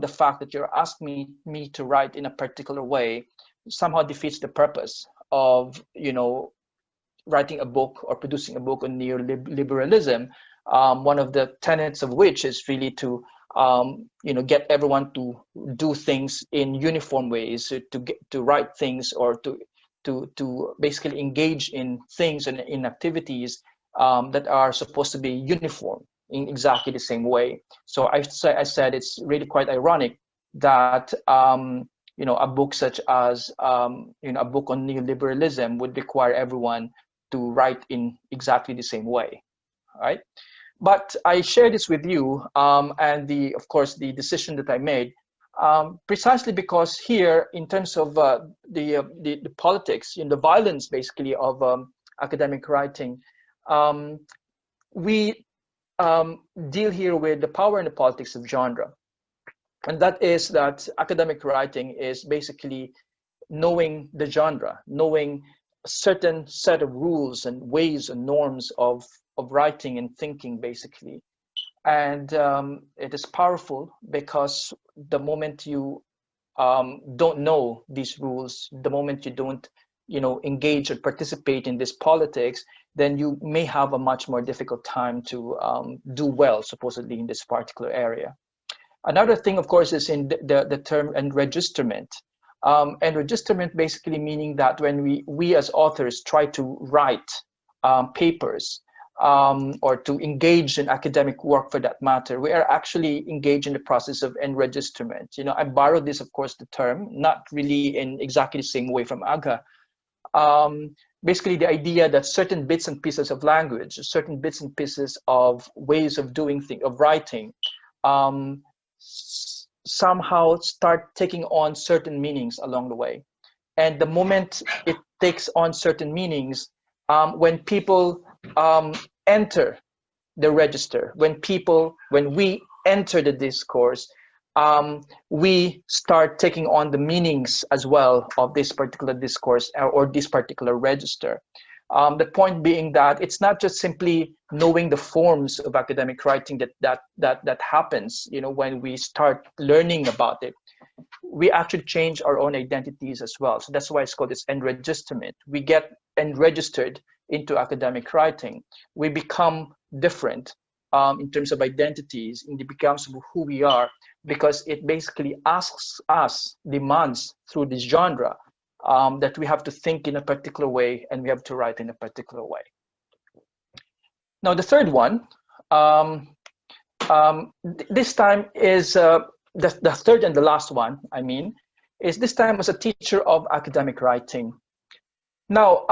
the fact that you're asking me to write in a particular way somehow defeats the purpose of writing a book or producing a book on neoliberalism. One of the tenets of which is really to get everyone to do things in uniform ways, to write things or to basically engage in things and in activities that are supposed to be uniform in exactly the same way. So I said it's really quite ironic that a book such as a book on neoliberalism would require everyone to write in exactly the same way, right? But I share this with you, and of course the decision that I made, precisely because here, in terms of the politics, the violence basically of academic writing, we deal here with the power and the politics of genre. And that is that academic writing is basically knowing the genre, knowing a certain set of rules and ways and norms of writing and thinking, basically. And it is powerful because the moment you don't know these rules, the moment you don't engage or participate in this politics, then you may have a much more difficult time to do well, supposedly, in this particular area. Another thing, of course, is in the term enregisterment. Enregisterment basically meaning that when we as authors try to write papers, or to engage in academic work for that matter, we are actually engaged in the process of enregisterment. You know, I borrowed this, of course, the term, not really in exactly the same way from Aga. Basically, the idea that certain bits and pieces of language, certain bits and pieces of ways of doing things, of writing, somehow start taking on certain meanings along the way. And the moment it takes on certain meanings, when people enter the register, when we enter the discourse, we start taking on the meanings as well of this particular discourse or this particular register. The point being that it's not just simply knowing the forms of academic writing that happens, you know, when we start learning about it. We actually change our own identities as well. So that's why it's called this enregisterment. We get enregistered into academic writing. We become different in terms of identities, and it becomes who we are, because it basically asks us, demands through this genre, that we have to think in a particular way and we have to write in a particular way. Now, the third one, this time is the third and the last one, I mean, is this time as a teacher of academic writing. Now,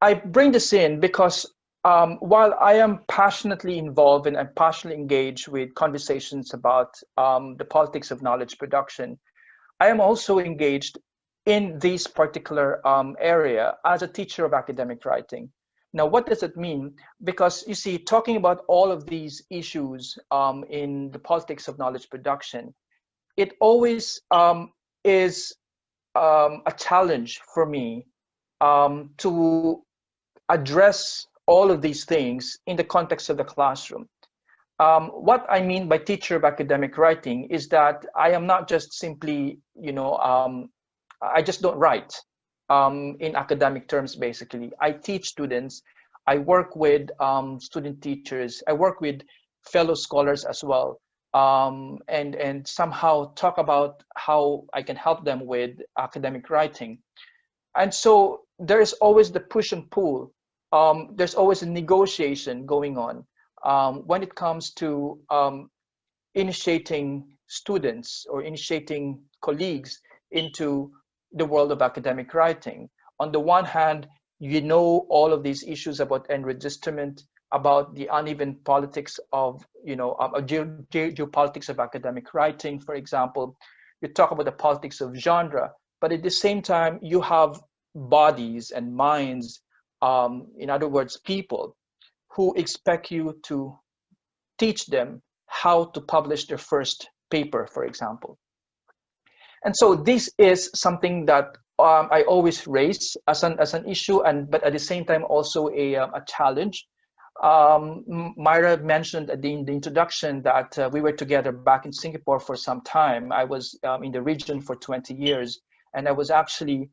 I bring this in because while I am passionately involved and I'm passionately engaged with conversations about the politics of knowledge production, I am also engaged in this particular area as a teacher of academic writing. Now, what does it mean? Because you see, talking about all of these issues in the politics of knowledge production, it always is a challenge for me to address all of these things in the context of the classroom. What I mean by teacher of academic writing is that I am not just simply, you know, I just don't write in academic terms, basically. I teach students, I work with student teachers, I work with fellow scholars as well, and somehow talk about how I can help them with academic writing. And so there's always the push and pull. There's always a negotiation going on when it comes to initiating students or initiating colleagues into the world of academic writing. On the one hand, you know all of these issues about enregisterment, about the uneven politics of, you know, geopolitics of academic writing, for example. You talk about the politics of genre, but at the same time, you have bodies and minds, in other words, people who expect you to teach them how to publish their first paper, for example. And so this is something that I always raise as an issue, but at the same time also a challenge. Myra mentioned in the introduction that we were together back in Singapore for some time. I was in the region for 20 years, and I was actually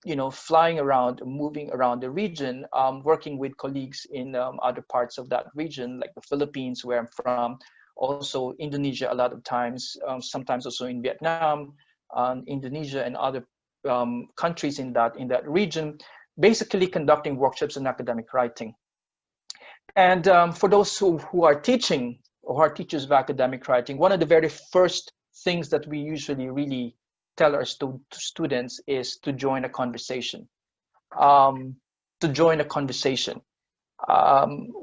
you know, flying around, moving around the region, working with colleagues in other parts of that region, like the Philippines, where I'm from, also Indonesia a lot of times, sometimes also in Vietnam, Indonesia, and other countries in that region, basically conducting workshops in academic writing. And for those who are teaching or who are teachers of academic writing, one of the very first things that we usually really tell our students is to join a conversation.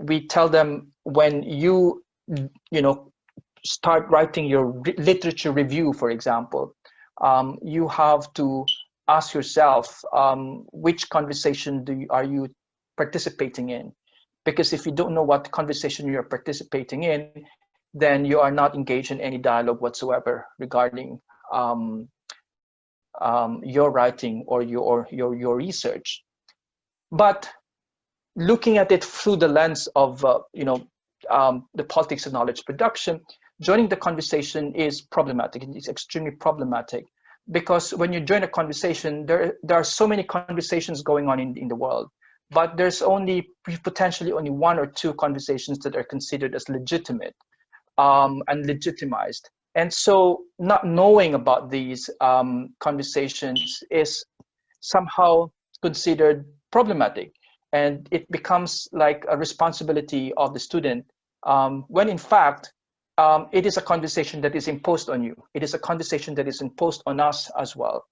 We tell them, when you know, start writing your literature review, for example, you have to ask yourself, which conversation are you participating in? Because if you don't know what conversation you're participating in, then you are not engaged in any dialogue whatsoever regarding your writing or your research. But looking at it through the lens of you know, the politics of knowledge production, joining the conversation is problematic. It's extremely problematic, because when you join a conversation, there are so many conversations going on in the world, but there's only potentially only one or two conversations that are considered as legitimate and legitimized. And so not knowing about these conversations is somehow considered problematic. and it becomes like a responsibility of the student, when in fact, it is a conversation that is imposed on you. It is a conversation that is imposed on us as well.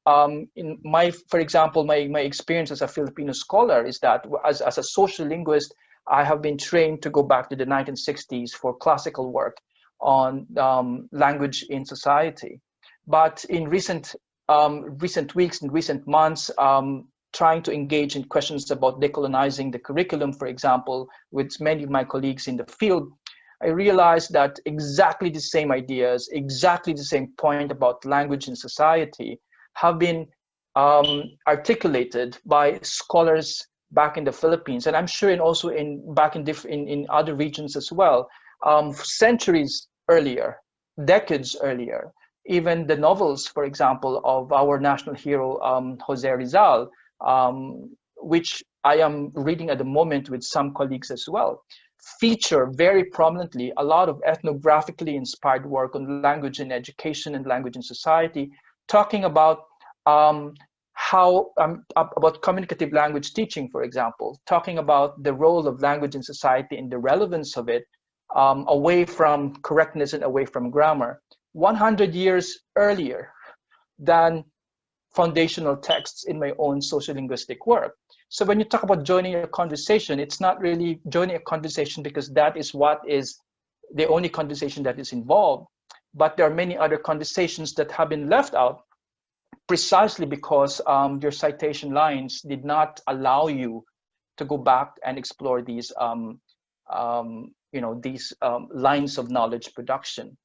For example, my experience as a Filipino scholar is that as a social linguist, I have been trained to go back to the 1960s for classical work on language in society. But in recent weeks and recent months, trying to engage in questions about decolonizing the curriculum, for example, with many of my colleagues in the field, I realized that exactly the same ideas, exactly the same point about language in society have been articulated by scholars back in the Philippines, and I'm sure in also back in other regions as well, centuries earlier, decades earlier. Even the novels, for example, of our national hero, Jose Rizal, which I am reading at the moment with some colleagues as well, feature very prominently a lot of ethnographically inspired work on language in education and language in society, talking about about communicative language teaching, for example, talking about the role of language in society and the relevance of it, away from correctness and away from grammar, 100 years earlier than foundational texts in my own social linguistic work. So when you talk about joining a conversation, it's not really joining a conversation because that is what is the only conversation that is involved. But there are many other conversations that have been left out precisely because your citation lines did not allow you to go back and explore these lines of knowledge production.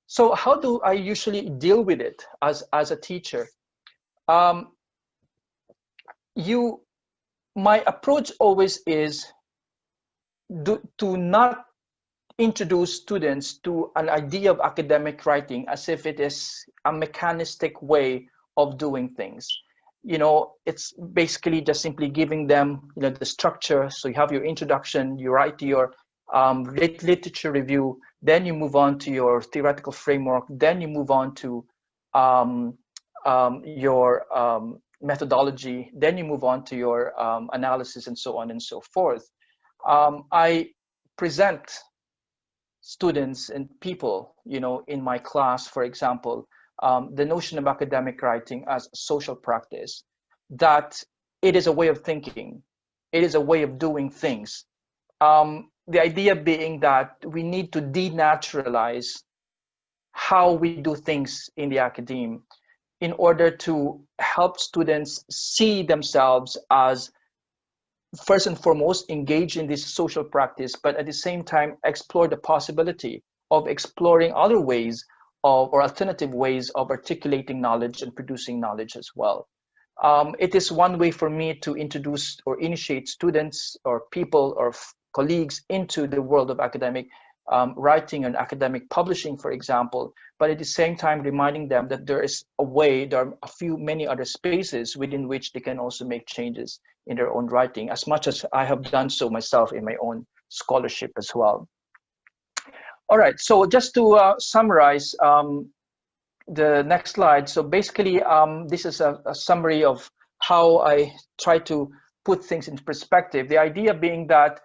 So how do I usually deal with it as a teacher? My approach always is to not introduce students to an idea of academic writing as if it is a mechanistic way of doing things. It's basically just simply giving them, the structure. So you have your introduction, you write your literature review, then you move on to your theoretical framework, then you move on to your methodology, then you move on to your analysis, and so on and so forth. I present students and people, in my class, for example, the notion of academic writing as social practice, that it is a way of thinking, it is a way of doing things. The idea being that we need to denaturalize how we do things in the academe in order to help students see themselves as, first and foremost, engage in this social practice, but at the same time explore the possibility of exploring other ways or alternative ways of articulating knowledge and producing knowledge as well. It is one way for me to introduce or initiate students or people or colleagues into the world of academic writing and academic publishing, for example, but at the same time reminding them that there are many other spaces within which they can also make changes in their own writing, as much as I have done so myself in my own scholarship as well. All right, so just to summarize the next slide. So basically, this is a summary of how I try to put things into perspective. The idea being that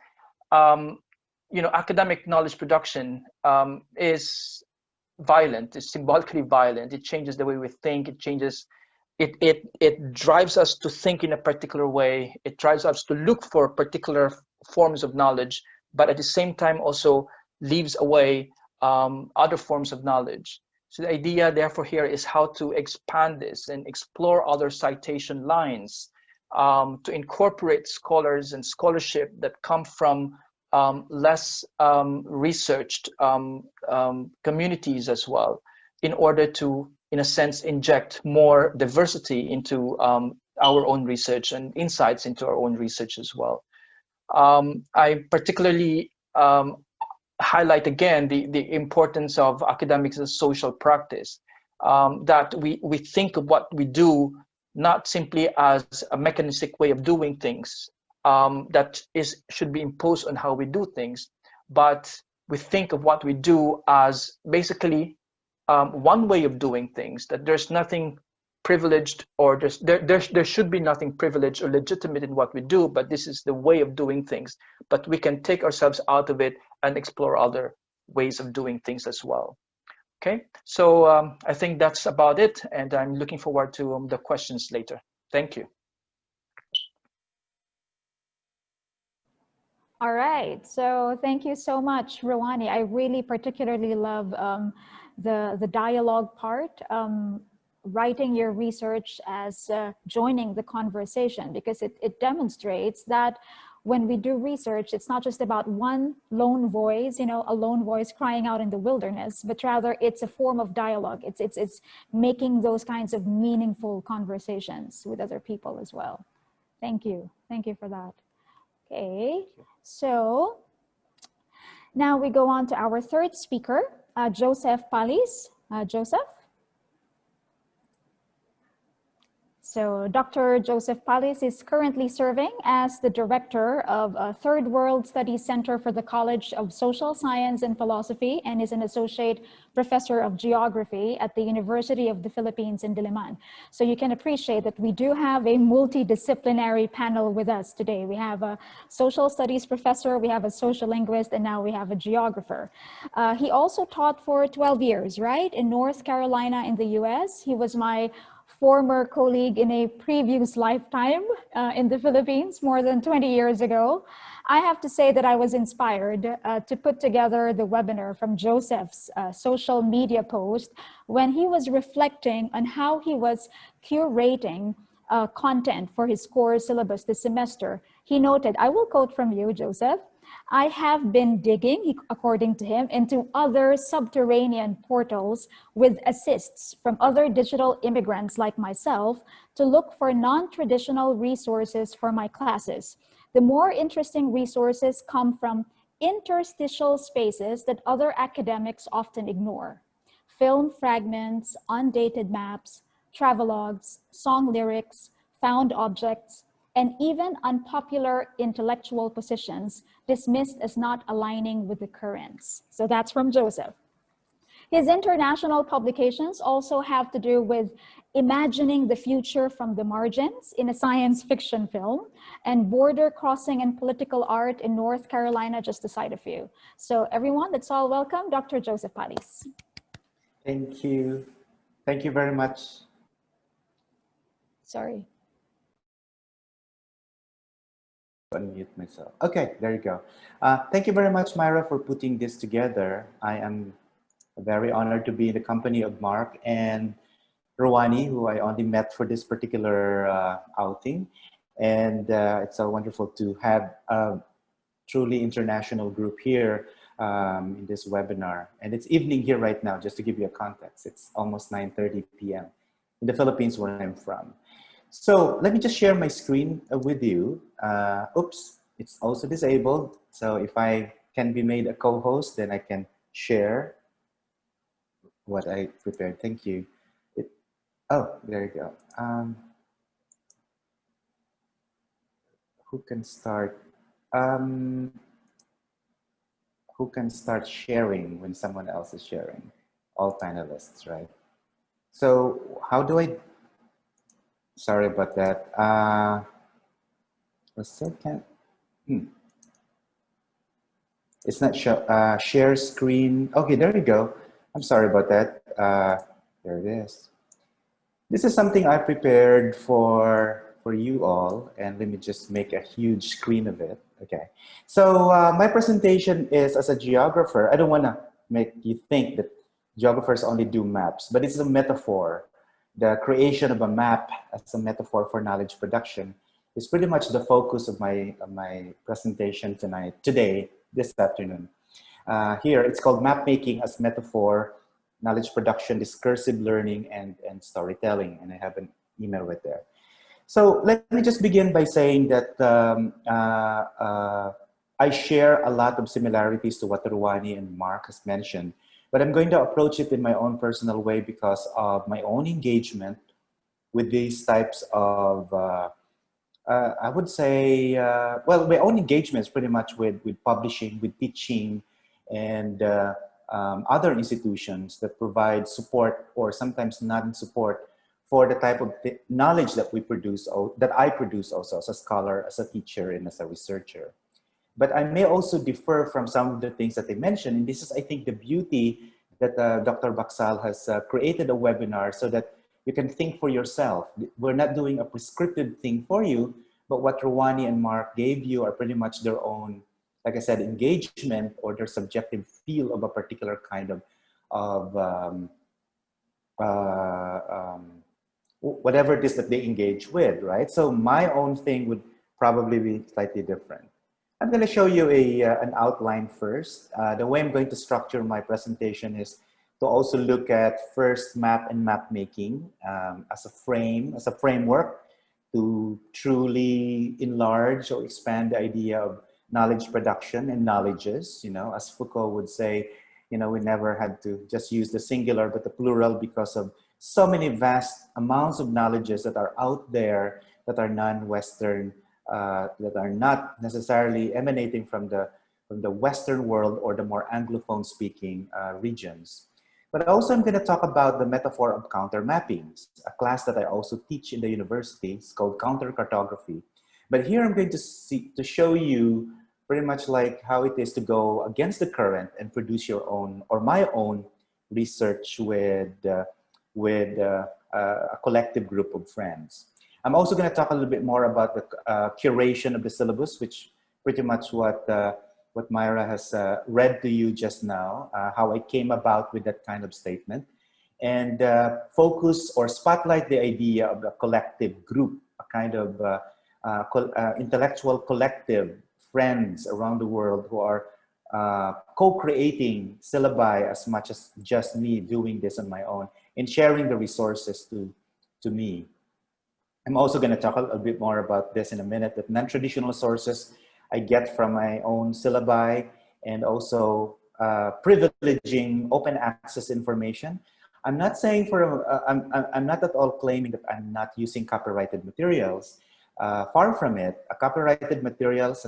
academic knowledge production is violent, it's symbolically violent. It changes the way we think, it drives us to think in a particular way. It drives us to look for particular forms of knowledge, but at the same time also leaves away other forms of knowledge. So the idea therefore here is how to expand this and explore other citation lines, to incorporate scholars and scholarship that come from less researched communities as well, in order to, in a sense, inject more diversity into our own research and insights into our own research as well. I particularly highlight again the importance of academics as social practice, that we think of what we do not simply as a mechanistic way of doing things that should be imposed on how we do things, but we think of what we do as basically one way of doing things, that there's nothing privileged, or there should be nothing privileged or legitimate in what we do, but this is the way of doing things. But we can take ourselves out of it and explore other ways of doing things as well. Okay, so I think that's about it, and I'm looking forward to the questions later. Thank you. All right, so thank you so much, Rouhani. I really particularly love the dialogue part, writing your research as joining the conversation, because it demonstrates that when we do research, it's not just about one lone voice, you know, a lone voice crying out in the wilderness, but rather it's a form of dialogue. It's making those kinds of meaningful conversations with other people as well. Thank you for that. Okay, so now we go on to our third speaker, Joseph Palis. Joseph? So Dr. Joseph Palis is currently serving as the director of Third World Studies Center for the College of Social Science and Philosophy, and is an associate professor of geography at the University of the Philippines in Diliman. So you can appreciate that we do have a multidisciplinary panel with us today. We have a social studies professor, we have a social linguist, and now we have a geographer. He also taught for 12 years, right? In North Carolina in the US. He was my former colleague in a previous lifetime in the Philippines more than 20 years ago. I have to say that I was inspired to put together the webinar from Joseph's social media post when he was reflecting on how he was curating content for his core syllabus this semester. He noted, I will quote from you, Joseph, I have been digging, according to him, into other subterranean portals with assists from other digital immigrants like myself to look for non-traditional resources for my classes. The more interesting resources come from interstitial spaces that other academics often ignore. Film fragments, undated maps, travelogues, song lyrics, found objects, and even unpopular intellectual positions dismissed as not aligning with the currents. So that's from Joseph. His international publications also have to do with imagining the future from the margins in a science fiction film, and border crossing and political art in North Carolina, just to cite a few. So everyone, let's all welcome Dr. Joseph Palis. Thank you. Thank you very much. Sorry. Unmute myself. Okay, there you go. Thank you very much, Myra, for putting this together. I am very honored to be in the company of Mark and Rouhani, who I only met for this particular outing. And it's so wonderful to have a truly international group here in this webinar. And it's evening here right now, just to give you a context. It's almost 9:30 p.m. in the Philippines, where I'm from. So let me just share my screen with you. Oops, it's also disabled. So if I can be made a co-host, then I can share what I prepared. Thank you. Oh, there you go. Who can start? Who can start sharing when someone else is sharing? All panelists, right? So how do I? Sorry about that. It's not show, share screen. Okay, there we go. I'm sorry about that. There it is. This is something I prepared for you all, and let me just make a huge screen of it. Okay, so my presentation is as a geographer. I don't want to make you think that geographers only do maps, but it's a metaphor. The creation of a map as a metaphor for knowledge production is pretty much the focus of my presentation today, this afternoon. Here, it's called Map Making as Metaphor, Knowledge Production, Discursive Learning, and Storytelling. And I have an email right there. So let me just begin by saying that I share a lot of similarities to what Rouhani and Mark has mentioned, but I'm going to approach it in my own personal way because of my own engagement with these types of, I would say, well, my own engagement is pretty much with publishing, with teaching, and other institutions that provide support or sometimes not support for the type of knowledge that we produce, that I produce also as a scholar, as a teacher, and as a researcher. But I may also differ from some of the things that they mentioned. And this is, I think, the beauty that Dr. Baksal has created a webinar so that you can think for yourself. We're not doing a prescriptive thing for you, but what Rwani and Mark gave you are pretty much their own, like I said, engagement or their subjective feel of a particular kind of whatever it is that they engage with, right? So my own thing would probably be slightly different. I'm going to show you an outline first. The way I'm going to structure my presentation is to also look at first map and map making as a framework to truly enlarge or expand the idea of knowledge production and knowledges. You know, as Foucault would say, you know, we never had to just use the singular but the plural because of so many vast amounts of knowledges that are out there that are non-Western, that are not necessarily emanating from the Western world or the more Anglophone speaking regions. But also I'm going to talk about the metaphor of counter mappings, a class that I also teach in the university. It's called counter cartography. But here I'm going to show you pretty much like how it is to go against the current and produce your own or my own research with a collective group of friends. I'm also going to talk a little bit more about the curation of the syllabus, which pretty much what Myra has read to you just now, how I came about with that kind of statement, and focus or spotlight the idea of a collective group, a kind of intellectual collective friends around the world who are co-creating syllabi as much as just me doing this on my own and sharing the resources to me. I'm also going to talk a little bit more about this in a minute, that non-traditional sources I get from my own syllabi and also privileging open access information. I'm not saying I'm not at all claiming that I'm not using copyrighted materials. Far from it. A copyrighted materials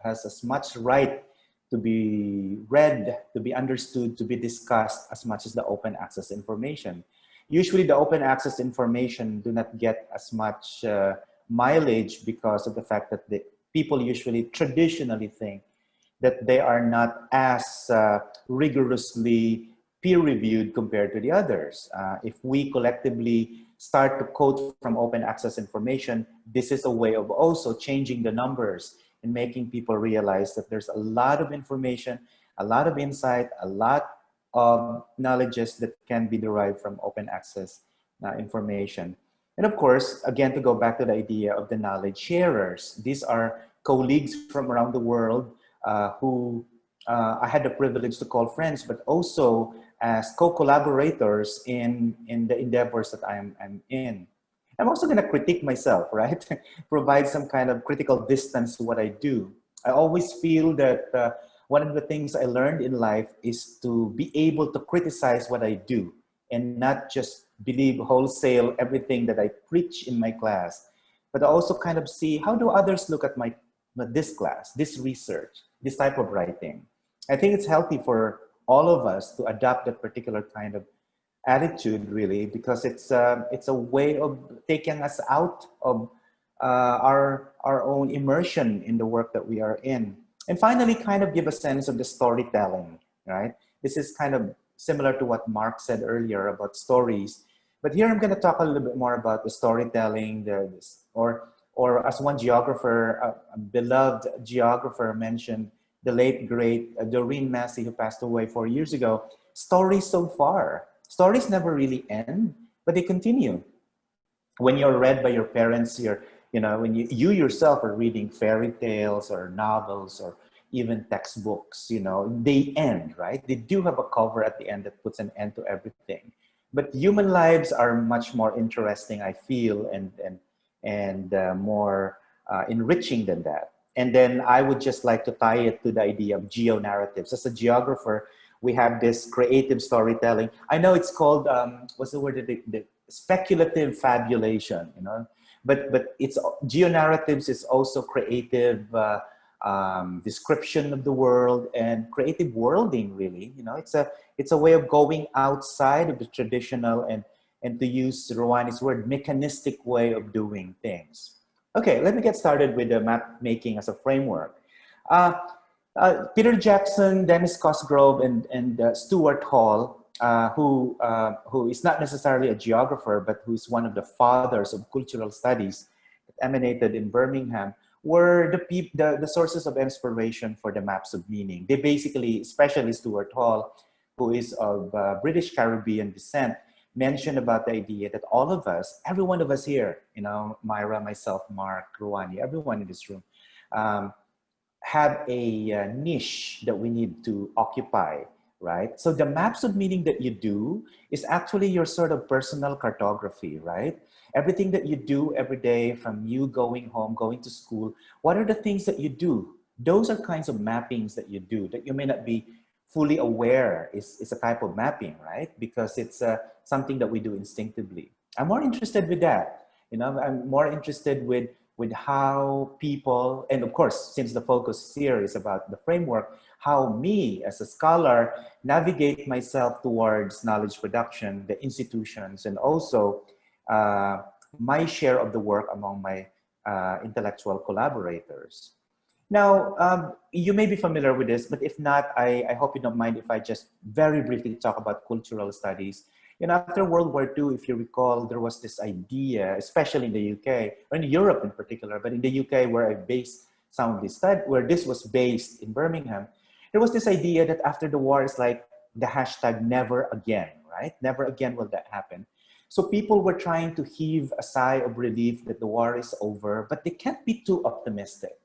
has as much right to be read, to be understood, to be discussed as much as the open access information. Usually the open access information do not get as much mileage because of the fact that the people usually traditionally think that they are not as rigorously peer-reviewed compared to the others. If we collectively start to quote from open access information, this is a way of also changing the numbers and making people realize that there's a lot of information, a lot of insight, a lot of knowledges that can be derived from open access information. And of course, again, to go back to the idea of the knowledge sharers, these are colleagues from around the world who I had the privilege to call friends, but also as co-collaborators in the endeavors that I'm in. I'm also going to critique myself, right? Provide some kind of critical distance to what I do. I always feel that one of the things I learned in life is to be able to criticize what I do and not just believe wholesale everything that I preach in my class, but also kind of see how do others look at this class, this research, this type of writing. I think it's healthy for all of us to adopt that particular kind of attitude, really, because it's a way of taking us out of our own immersion in the work that we are in. And finally, kind of give a sense of the storytelling, right? This is kind of similar to what Mark said earlier about stories. But here I'm going to talk a little bit more about the storytelling, or as one geographer, a beloved geographer mentioned, the late, great Doreen Massey, who passed away 4 years ago, stories so far. Stories never really end, but they continue. When you're read by your parents, when you yourself are reading fairy tales or novels or even textbooks, they end, right? They do have a cover at the end that puts an end to everything. But human lives are much more interesting, I feel, and more enriching than that. And then I would just like to tie it to the idea of geo-narratives. As a geographer, we have this creative storytelling. I know it's called, what's the word? The speculative fabulation, but it's geo-narratives is also creative description of the world and creative worlding, really. It's a way of going outside of the traditional and to use Ruani's word, mechanistic way of doing things. Okay, let me get started with the map making as a framework. Peter Jackson, Dennis Cosgrove, and Stuart Hall, who is not necessarily a geographer, but who is one of the fathers of cultural studies that emanated in Birmingham, were the sources of inspiration for the maps of meaning. They basically, especially Stuart Hall, who is of British Caribbean descent, mentioned about the idea that all of us, every one of us here, you know, Myra, myself, Mark, Ruani, everyone in this room, have a niche that we need to occupy, right? So the maps of meaning that you do is actually your sort of personal cartography, right? Everything that you do every day, from you going home, going to school, what are the things that you do? Those are kinds of mappings that you do that you may not be fully aware is a type of mapping, right? Because it's something that we do instinctively. I'm more interested with that. You know, I'm more interested with how people, and of course, since the focus here is about the framework, how me as a scholar navigate myself towards knowledge production, the institutions, and also my share of the work among my intellectual collaborators. Now, you may be familiar with this, but if not, I hope you don't mind if I just very briefly talk about cultural studies. You know, after World War II, if you recall, there was this idea, especially in the UK, or in Europe in particular, but in the UK where I based some of this study, where this was based in Birmingham, there was this idea that after the war is like the hashtag never again, right? Never again will that happen. So people were trying to heave a sigh of relief that the war is over, but they can't be too optimistic.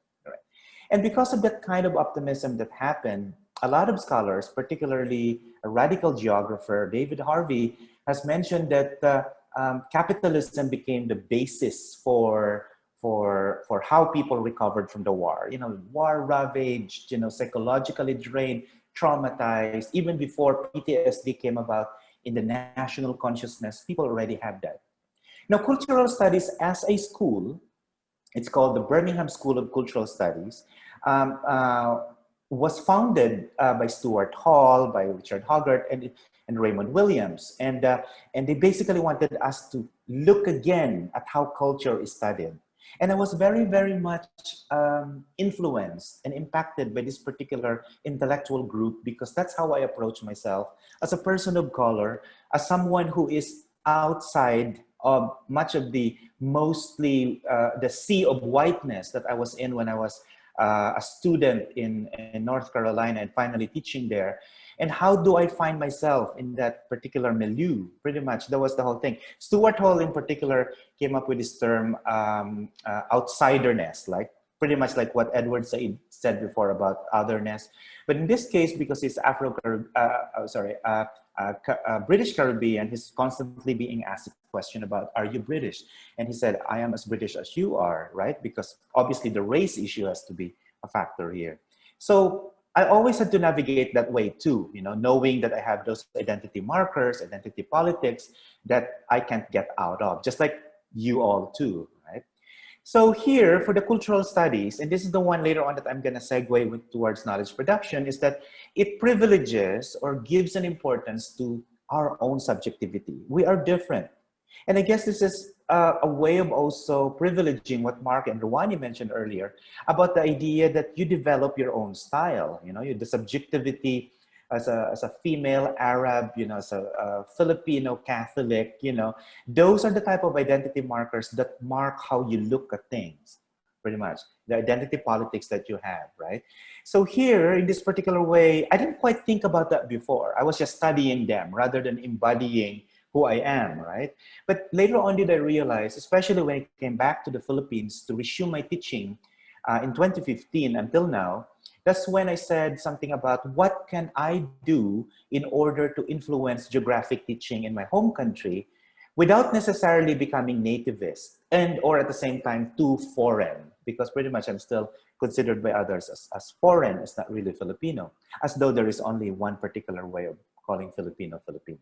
And because of that kind of optimism that happened, a lot of scholars, particularly a radical geographer, David Harvey, has mentioned that capitalism became the basis for how people recovered from the war. You know, war ravaged, you know, psychologically drained, traumatized. Even before PTSD came about in the national consciousness, people already have that. Now, cultural studies as a school, it's called the Birmingham School of Cultural Studies, was founded by Stuart Hall, by Richard Hoggart, and Raymond Williams. And they basically wanted us to look again at how culture is studied. And I was very, very much influenced and impacted by this particular intellectual group, because that's how I approach myself as a person of color, as someone who is outside of much of the mostly the sea of whiteness that I was in when I was a student in North Carolina and finally teaching there. And how do I find myself in that particular milieu? Pretty much, that was the whole thing. Stuart Hall in particular came up with this term outsiderness, like pretty much like what Edward Said said before about otherness. But in this case, because he's British Caribbean, he's constantly being asked a question about, are you British? And he said, I am as British as you are, right? Because obviously the race issue has to be a factor here. So I always had to navigate that way too, you know, knowing that I have those identity markers, identity politics that I can't get out of, just like you all too, right? So here for the cultural studies, and this is the one later on that I'm going to segue towards knowledge production, is that it privileges or gives an importance to our own subjectivity. We are different. And I guess this is a way of also privileging what Mark and Ruani mentioned earlier about the idea that you develop your own style, you know, the subjectivity as a female Arab, you know, as a Filipino Catholic, you know, those are the type of identity markers that mark how you look at things, pretty much, the identity politics that you have, right? So here, in this particular way, I didn't quite think about that before. I was just studying them rather than embodying who I am, right? But later on did I realize, especially when I came back to the Philippines to resume my teaching in 2015 until now, that's when I said something about what can I do in order to influence geographic teaching in my home country without necessarily becoming nativist and or at the same time too foreign, because pretty much I'm still considered by others as foreign, as not really Filipino, as though there is only one particular way of calling Filipino Filipino.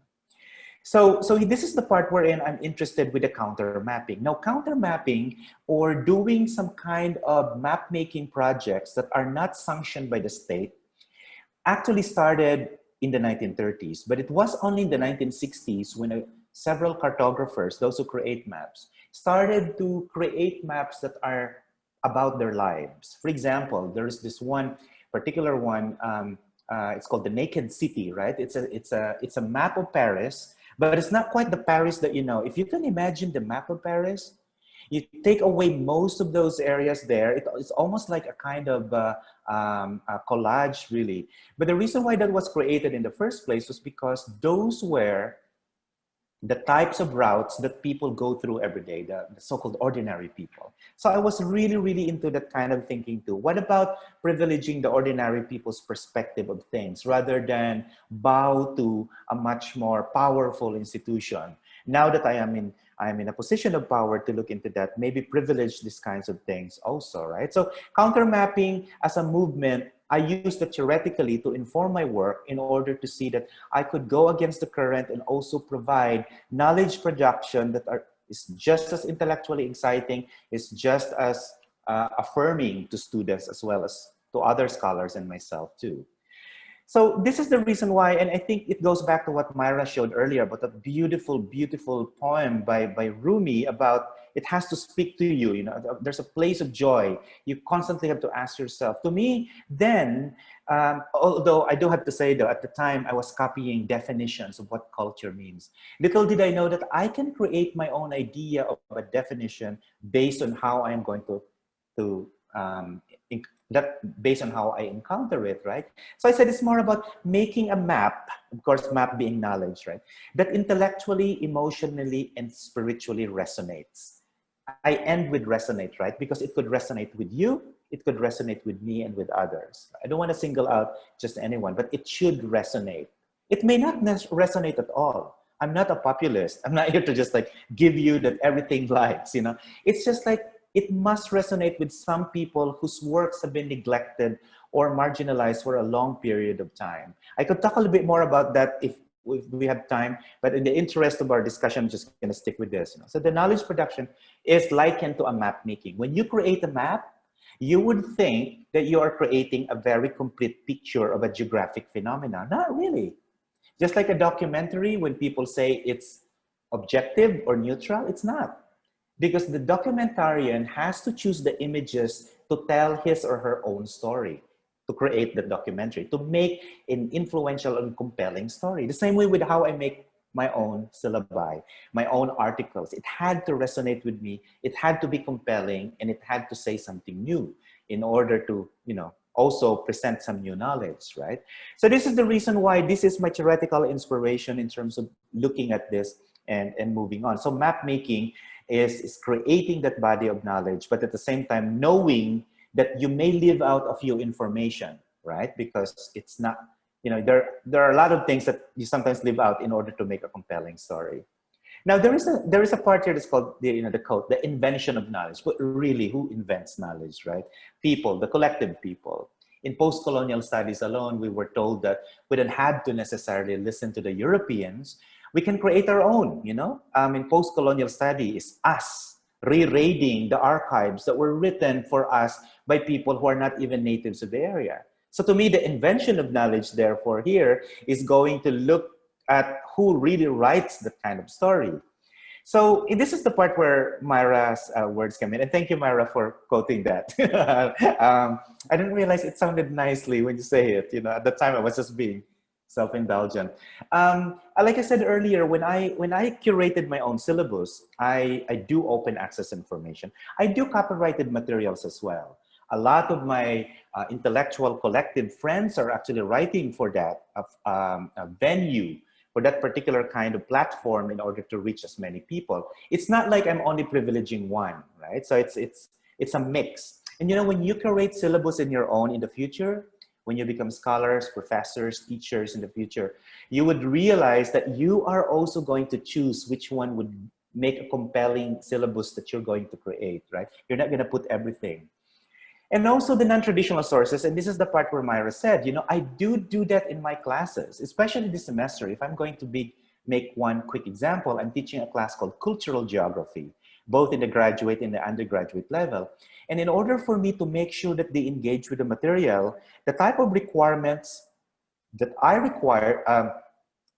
So this is the part wherein I'm interested with the counter mapping. Now, counter mapping or doing some kind of map making projects that are not sanctioned by the state actually started in the 1930s, but it was only in the 1960s when several cartographers, those who create maps, started to create maps that are about their lives. For example, there's this one particular one, it's called the Naked City, right? It's a map of Paris, but it's not quite the Paris that you know. If you can imagine the map of Paris, you take away most of those areas there, it's almost like a kind of a collage, really. But the reason why that was created in the first place was because those were the types of routes that people go through every day, the so-called ordinary people. So I was really, really into that kind of thinking too. What about privileging the ordinary people's perspective of things rather than bow to a much more powerful institution? Now that I am in a position of power to look into that, maybe privilege these kinds of things also, right? So counter mapping as a movement, I used it theoretically to inform my work in order to see that I could go against the current and also provide knowledge production that is just as intellectually exciting, is just as affirming to students as well as to other scholars and myself too. So this is the reason why, and I think it goes back to what Myra showed earlier about a beautiful, beautiful poem by Rumi about it has to speak to you, you know, there's a place of joy. You constantly have to ask yourself. To me, then, although I do have to say though, at the time I was copying definitions of what culture means. Little did I know that I can create my own idea of a definition based on how I'm going to that based on how I encounter it, right? So I said it's more about making a map, of course, map being knowledge, right? That intellectually, emotionally, and spiritually resonates. I end with resonate, right? Because it could resonate with you, it could resonate with me and with others. I don't want to single out just anyone, but it should resonate. It may not resonate at all. I'm not a populist. I'm not here to just like give you that everything likes, you know? It's just like, it must resonate with some people whose works have been neglected or marginalized for a long period of time. I could talk a little bit more about that if we have time, but in the interest of our discussion, I'm just gonna stick with this. You know? So the knowledge production is likened to a map making. When you create a map, you would think that you are creating a very complete picture of a geographic phenomenon. Not really. Just like a documentary, when people say it's objective or neutral, it's not. Because the documentarian has to choose the images to tell his or her own story, to create the documentary, to make an influential and compelling story. The same way with how I make my own syllabi, my own articles. It had to resonate with me, it had to be compelling, and it had to say something new in order to, you know, also present some new knowledge, right? So this is the reason why this is my theoretical inspiration in terms of looking at this and moving on. So map making is creating that body of knowledge, but at the same time knowing that you may leave out a few information, right? Because it's not, you know, there are a lot of things that you sometimes leave out in order to make a compelling story. Now there is a part here that's called the, you know, the quote, the invention of knowledge. But really, who invents knowledge, right? People, the collective people. In post-colonial studies alone, we were told that we didn't have to necessarily listen to the Europeans. We can create our own, you know? In post-colonial study is us re-raiding the archives that were written for us by people who are not even natives of the area. So to me, the invention of knowledge, therefore, here is going to look at who really writes that kind of story. So this is the part where Myra's words come in. And thank you, Myra, for quoting that. I didn't realize it sounded nicely when you say it. You know, at the time I was just being self-indulgent. Like I said earlier, when I curated my own syllabus, I do open access information. I do copyrighted materials as well. A lot of my intellectual collective friends are actually writing for that venue, for that particular kind of platform in order to reach as many people. It's not like I'm only privileging one, right? So it's a mix. And you know, when you curate syllabus in your own in the future, when you become scholars, professors, teachers in the future, you would realize that you are also going to choose which one would make a compelling syllabus that you're going to create, right? You're not gonna put everything. And also the non-traditional sources, and this is the part where Myra said, you know, I do that in my classes, especially this semester. If I'm going to make one quick example, I'm teaching a class called Cultural Geography, both in the graduate and the undergraduate level. And in order for me to make sure that they engage with the material, the type of requirements that I require,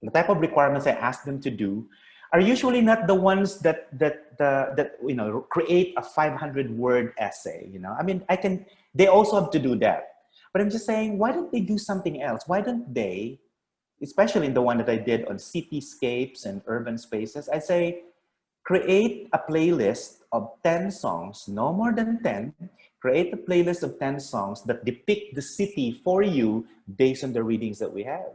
the type of requirements I ask them to do are usually not the ones that you know, create a 500-word essay. You know, I mean, they also have to do that. But I'm just saying, why don't they do something else? Why don't they, especially in the one that I did on cityscapes and urban spaces, I say, create a playlist of 10 songs, no more than 10. Create a playlist of 10 songs that depict the city for you based on the readings that we have.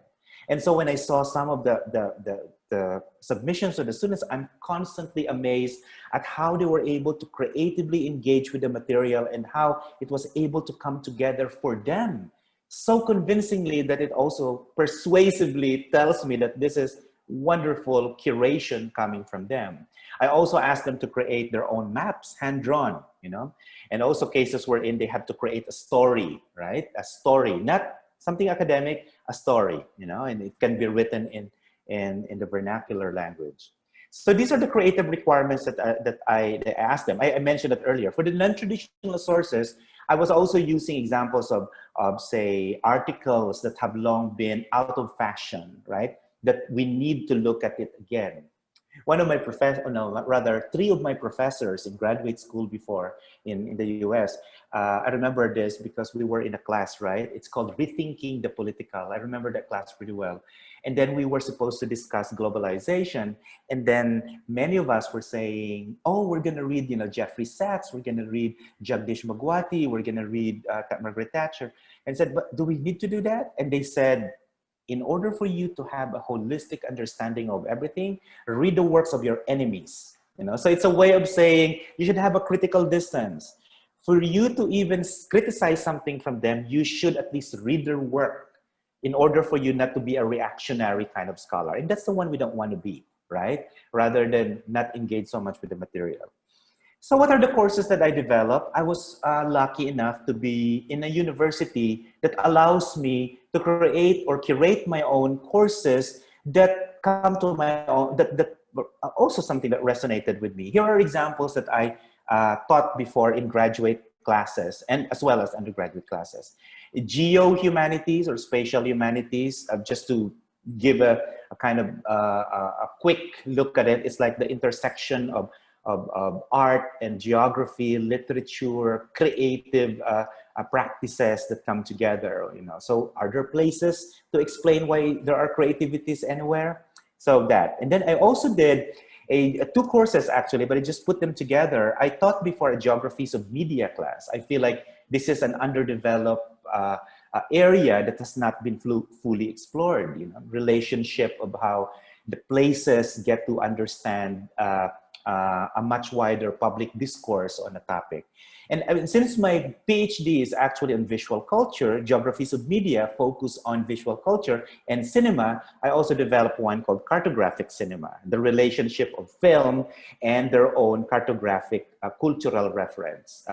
And so when I saw some of the submissions of the students, I'm constantly amazed at how they were able to creatively engage with the material and how it was able to come together for them so convincingly that it also persuasively tells me that this is wonderful curation coming from them. I also asked them to create their own maps, hand-drawn, you know, and also cases wherein they have to create a story, right? A story, not something academic, a story, you know, and it can be written in the vernacular language. So these are the creative requirements that I asked them. I mentioned it earlier. For the non-traditional sources, I was also using examples of say, articles that have long been out of fashion, right? That we need to look at it again. One of my three of my professors in graduate school before in the US, I remember this because we were in a class, right? It's called Rethinking the Political. I remember that class pretty well. And then we were supposed to discuss globalization. And then many of us were saying, oh, we're going to read, you know, Jeffrey Sachs, we're going to read Jagdish Bhagwati, we're going to read Margaret Thatcher. And said, but do we need to do that? And they said, in order for you to have a holistic understanding of everything, read the works of your enemies. You know, so it's a way of saying you should have a critical distance. For you to even criticize something from them, you should at least read their work in order for you not to be a reactionary kind of scholar. And that's the one we don't want to be, right? Rather than not engage so much with the material. So what are the courses that I developed? I was lucky enough to be in a university that allows me to create or curate my own courses that come to my own, that also something that resonated with me. Here are examples that I taught before in graduate classes and as well as undergraduate classes. Geo-humanities or spatial humanities, just to give a kind of a quick look at it, it's like the intersection of art and geography, literature, creative practices that come together, you know. So are there places to explain why there are creativities anywhere? So that, and then I also did two courses actually, but I just put them together. I taught before a geographies of media class. I feel like this is an underdeveloped area that has not been fully explored, you know, relationship of how the places get to understand a much wider public discourse on a topic. And I mean, since my PhD is actually on visual culture, geographies of media focus on visual culture and cinema, I also developed one called cartographic cinema, the relationship of film and their own cartographic cultural reference.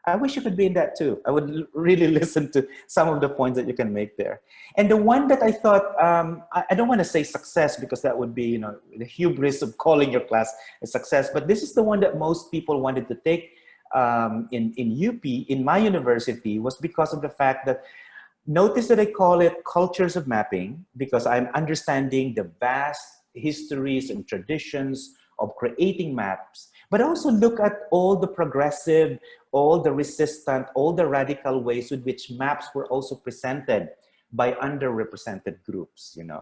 I wish you could be in that too. I would really listen to some of the points that you can make there. And the one that I thought, I don't want to say success because that would be, you know, the hubris of calling your class a success, but this is the one that most people wanted to take in UP, in my university, was because of the fact that, notice that I call it cultures of mapping, because I'm understanding the vast histories and traditions of creating maps, but also look at all the progressive, all the resistant, all the radical ways with which maps were also presented by underrepresented groups, you know,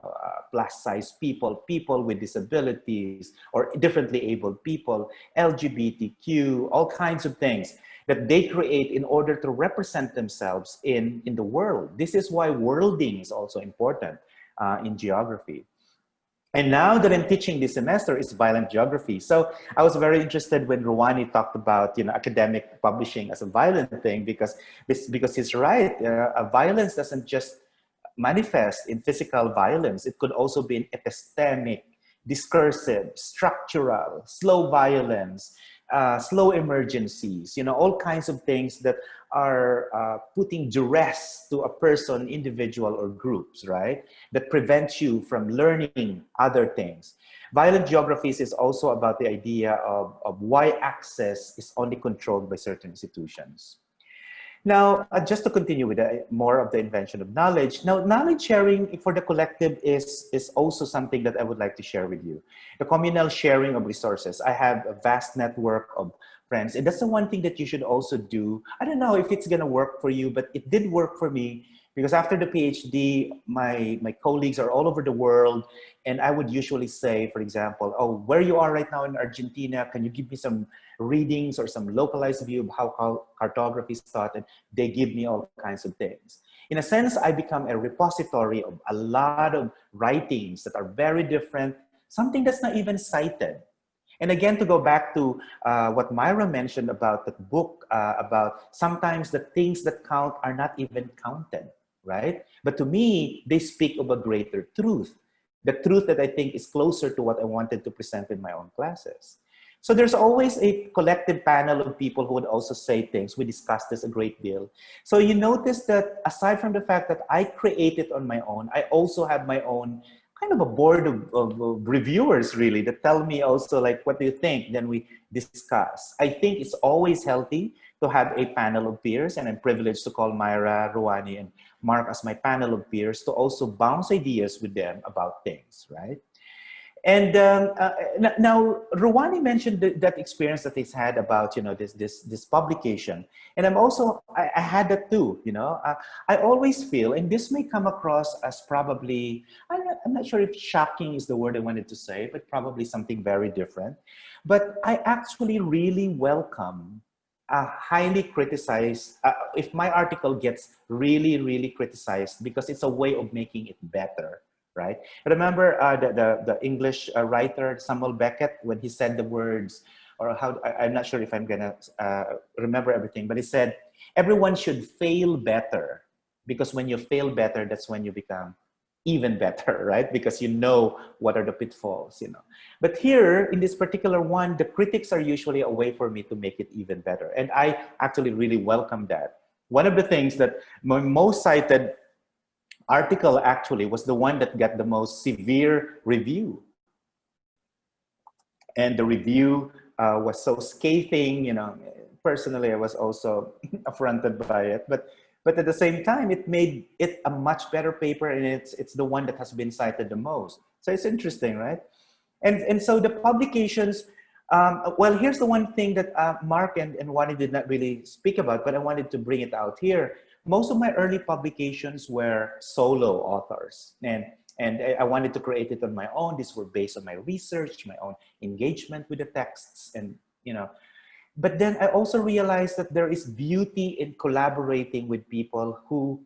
plus size people, people with disabilities, or differently abled people, LGBTQ, all kinds of things that they create in order to represent themselves in the world. This is why worlding is also important in geography. And now that I'm teaching this semester, it's violent geography. So I was very interested when Ruwani talked about, you know, academic publishing as a violent thing, because he's right. Violence doesn't just manifest in physical violence. It could also be in epistemic, discursive, structural, slow violence, slow emergencies, you know, all kinds of things that are putting duress to a person, individual, or groups, right? That prevents you from learning other things. Violent geographies is also about the idea of why access is only controlled by certain institutions. Now, just to continue with more of the invention of knowledge. Now, knowledge sharing for the collective is also something that I would like to share with you. The communal sharing of resources. I have a vast network of friends, and that's the one thing that you should also do. I don't know if it's gonna work for you, but it did work for me because after the PhD, my colleagues are all over the world, and I would usually say, for example, oh, where you are right now in Argentina, can you give me some readings or some localized view of how cartography is taught? And they give me all kinds of things. In a sense, I become a repository of a lot of writings that are very different, something that's not even cited. And again, to go back to what Myra mentioned about the book, about sometimes the things that count are not even counted, right? But to me, they speak of a greater truth, the truth that I think is closer to what I wanted to present in my own classes. So there's always a collective panel of people who would also say things. We discussed this a great deal. So you notice that aside from the fact that I create it on my own, I also have my own kind of a board of reviewers really that tell me also like, what do you think? Then we discuss. I think it's always healthy to have a panel of peers, and I'm privileged to call Myra, Ruani, and Mark as my panel of peers to also bounce ideas with them about things, right? And now, Ruwani mentioned that experience that he's had about, you know, this publication, and I had that too. You know, I always feel, and this may come across as probably, I'm not sure if shocking is the word I wanted to say, but probably something very different. But I actually really welcome highly criticized, if my article gets really, really criticized, because it's a way of making it better, right? Remember the English writer Samuel Beckett, when he said the words, or how, I'm not sure if I'm gonna remember everything, but he said, everyone should fail better, because when you fail better, that's when you become even better, right? Because you know what are the pitfalls, you know. But here, in this particular one, the critics are usually a way for me to make it even better. And I actually really welcome that. One of the things that my most cited article actually was the one that got the most severe review. And the review was so scathing, you know. Personally, I was also affronted by it. But at the same time, it made it a much better paper, and it's the one that has been cited the most. So it's interesting, right? And so the publications, well, here's the one thing that Mark and Wani did not really speak about, but I wanted to bring it out here. Most of my early publications were solo authors, and I wanted to create it on my own. These were based on my research, my own engagement with the texts, and you know. But then I also realized that there is beauty in collaborating with people who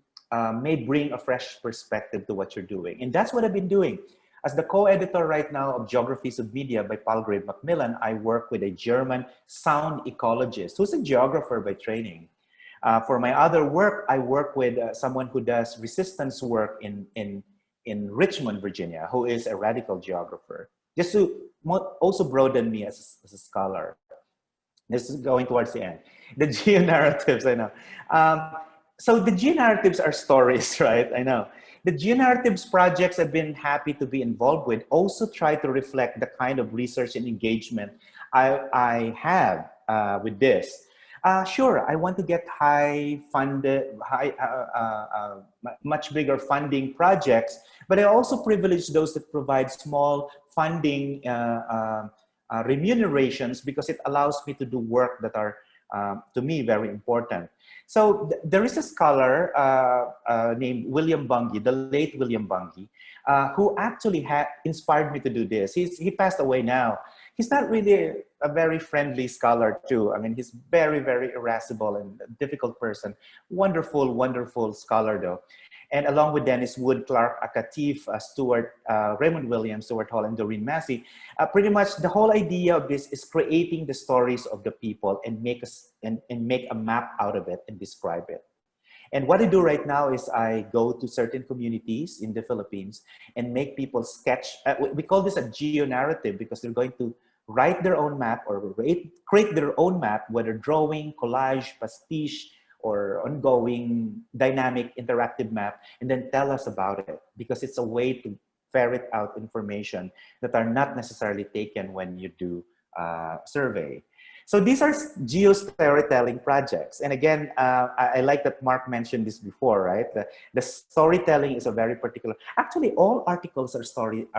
may bring a fresh perspective to what you're doing. And that's what I've been doing. As the co-editor right now of Geographies of Media by Palgrave Macmillan, I work with a German sound ecologist who's a geographer by training. For my other work, I work with someone who does resistance work in Richmond, Virginia, who is a radical geographer, just to also broaden me as a scholar. This is going towards the end. The geo-narratives, I know. So the geo-narratives are stories, right? I know. The geo-narratives projects I've been happy to be involved with also try to reflect the kind of research and engagement I have with this. Sure, I want to get much bigger funding projects, but I also privilege those that provide small funding remunerations, because it allows me to do work that are, to me, very important. So there is a scholar named William Bunge, the late William Bunge, who actually inspired me to do this. He passed away now. He's not really a very friendly scholar too. I mean, he's very, very irascible and a difficult person. Wonderful, wonderful scholar though. And along with Dennis Wood, Clark Akatif, Stuart, Raymond Williams, Stuart Hall, and Doreen Massey, pretty much the whole idea of this is creating the stories of the people and make a map out of it and describe it. And what I do right now is I go to certain communities in the Philippines and make people sketch. We call this a geo-narrative, because they're going to write their own map or create their own map, whether drawing, collage, pastiche, or ongoing dynamic interactive map, and then tell us about it, because it's a way to ferret out information that are not necessarily taken when you do survey. So these are geo-storytelling projects. And again, I like that Mark mentioned this before, right? The storytelling is a very particular, actually all articles are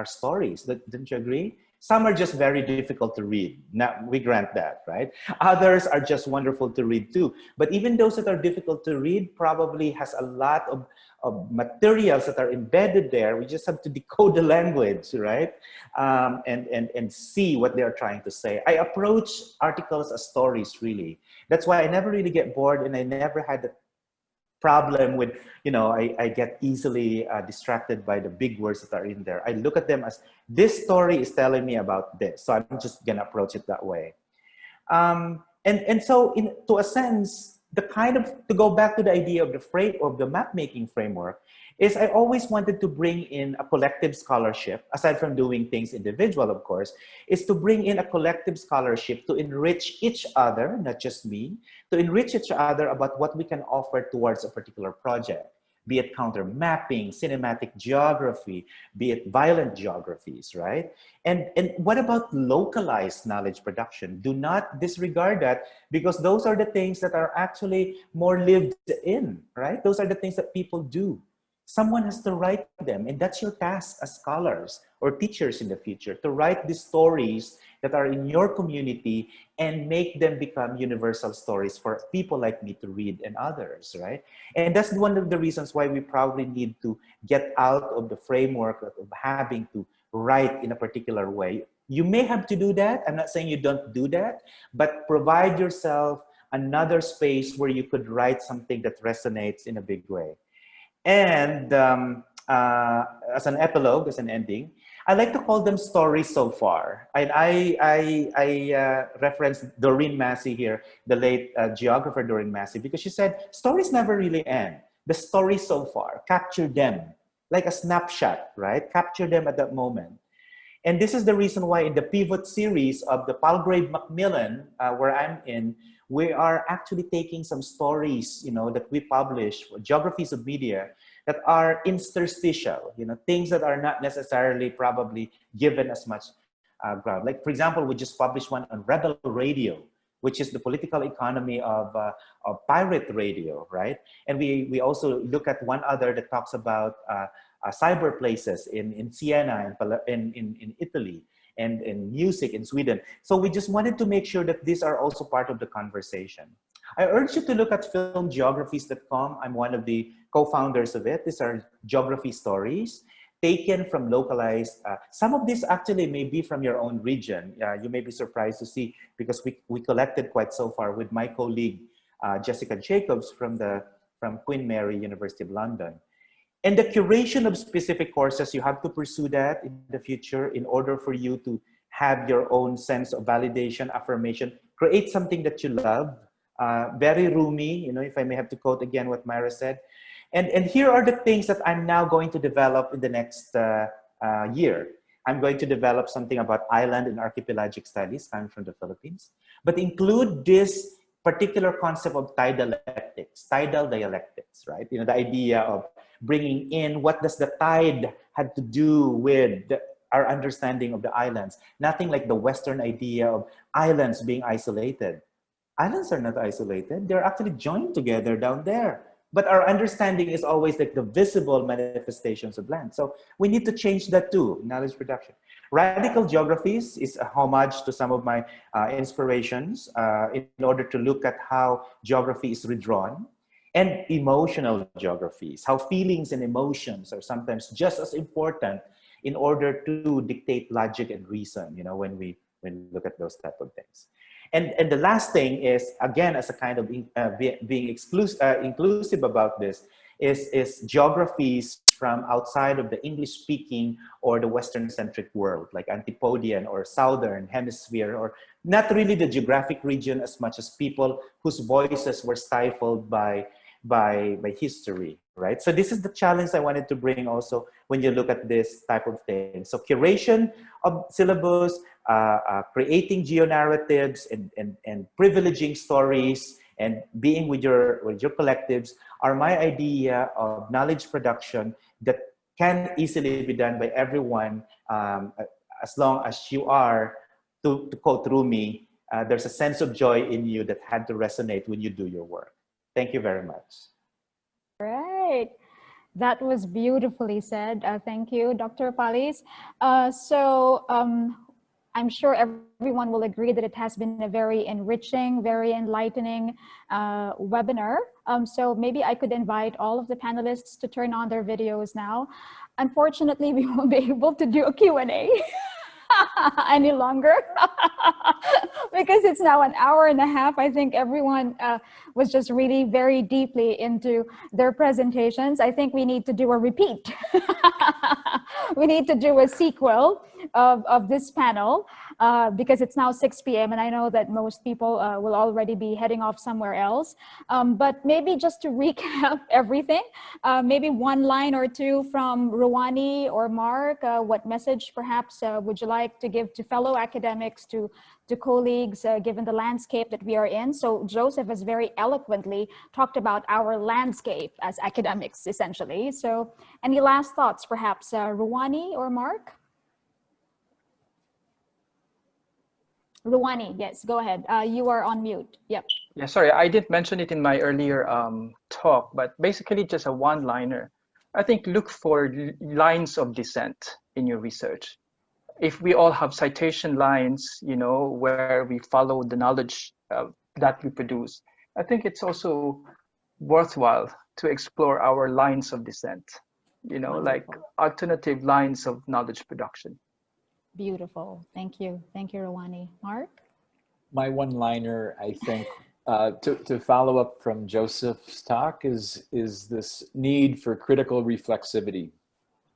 stories, don't you agree? Some are just very difficult to read. Now, we grant that, right? Others are just wonderful to read too. But even those that are difficult to read probably has a lot of materials that are embedded there. We just have to decode the language, right? And see what they're trying to say. I approach articles as stories, really. That's why I never really get bored, and I never had the problem with, I get easily distracted by the big words that are in there. I look at them as, this story is telling me about this. So I'm just gonna approach it that way. And so to a sense, to go back to the idea of the map making framework, is I always wanted to bring in a collective scholarship, aside from doing things individual, of course, is to bring in a collective scholarship to enrich each other, not just me, to enrich each other about what we can offer towards a particular project, be it counter mapping, cinematic geography, be it violent geographies, right? And what about localized knowledge production? Do not disregard that, because those are the things that are actually more lived in, right? Those are the things that people do. Someone has to write them, and that's your task as scholars or teachers in the future, to write these stories that are in your community and make them become universal stories for people like me to read and others, right? And that's one of the reasons why we probably need to get out of the framework of having to write in a particular way. You may have to do that. I'm not saying you don't do that, but provide yourself another space where you could write something that resonates in a big way. And as an epilogue, as an ending, I like to call them stories so far. And I referenced Doreen Massey here, the late geographer Doreen Massey, because she said, stories never really end. The stories so far, capture them like a snapshot, right? Capture them at that moment. And this is the reason why in the pivot series of the Palgrave Macmillan, where I'm in, we are actually taking some stories, that we publish, geographies of media, that are interstitial, things that are not necessarily probably given as much ground. Like, for example, we just published one on Rebel Radio, which is the political economy of pirate radio, right? And we also look at one other that talks about cyber places in Siena, in Italy, and in music in Sweden. So we just wanted to make sure that these are also part of the conversation. I urge you to look at filmgeographies.com. I'm one of the co-founders of it. These are geography stories taken from localized. Some of these actually may be from your own region. You may be surprised to see, because we collected quite so far with my colleague, Jessica Jacobs from Queen Mary, University of London. And the curation of specific courses, you have to pursue that in the future in order for you to have your own sense of validation, affirmation, create something that you love. Very roomy, if I may have to quote again what Myra said. And here are the things that I'm now going to develop in the next year. I'm going to develop something about island and archipelagic studies coming from the Philippines, but include this particular concept of tidal dialectics, right? The idea of bringing in what does the tide had to do with our understanding of the islands. Nothing like the Western idea of islands being isolated. Islands are not isolated. They're actually joined together down there. But our understanding is always like the visible manifestations of land. So we need to change that too, knowledge production. Radical geographies is a homage to some of my inspirations in order to look at how geography is redrawn. And emotional geographies, how feelings and emotions are sometimes just as important in order to dictate logic and reason, when we look at those type of things. And the last thing is, again, as a kind of being inclusive about this, is geographies from outside of the English-speaking or the Western-centric world, like Antipodean or Southern Hemisphere, or not really the geographic region as much as people whose voices were stifled by history, right? So this is the challenge I wanted to bring also when you look at this type of thing. So curation of syllabus, creating geo-narratives and privileging stories and being with your collectives are my idea of knowledge production that can easily be done by everyone as long as you are, to quote Rumi, there's a sense of joy in you that had to resonate when you do your work. Thank you very much. Right. That was beautifully said. Thank you, Dr. Palis. I'm sure everyone will agree that it has been a very enriching, very enlightening webinar. So maybe I could invite all of the panelists to turn on their videos now. Unfortunately, we won't be able to do a Q&A any longer because it's now an hour and a half. I think everyone was just really very deeply into their presentations. I think we need to do a repeat. We need to do a sequel of this panel because it's now 6 p.m. and I know that most people will already be heading off somewhere else. But maybe just to recap everything, maybe one line or two from Ruwani or Mark, what message perhaps would you like to give to fellow academics, to colleagues, given the landscape that we are in? So Joseph has very eloquently talked about our landscape as academics, essentially. So any last thoughts, perhaps, Ruwani or Mark? Ruwani, yes, go ahead. You are on mute. Yep. Yeah, sorry, I didn't mention it in my earlier talk, but basically just a one-liner. I think look for lines of dissent in your research. If we all have citation lines, you know, where we follow the knowledge that we produce, I think it's also worthwhile to explore our lines of dissent, you know, like alternative lines of knowledge production. Beautiful. Thank you. Thank you, Ruwani. Mark? My one-liner, I think, to follow up from Joseph's talk is this need for critical reflexivity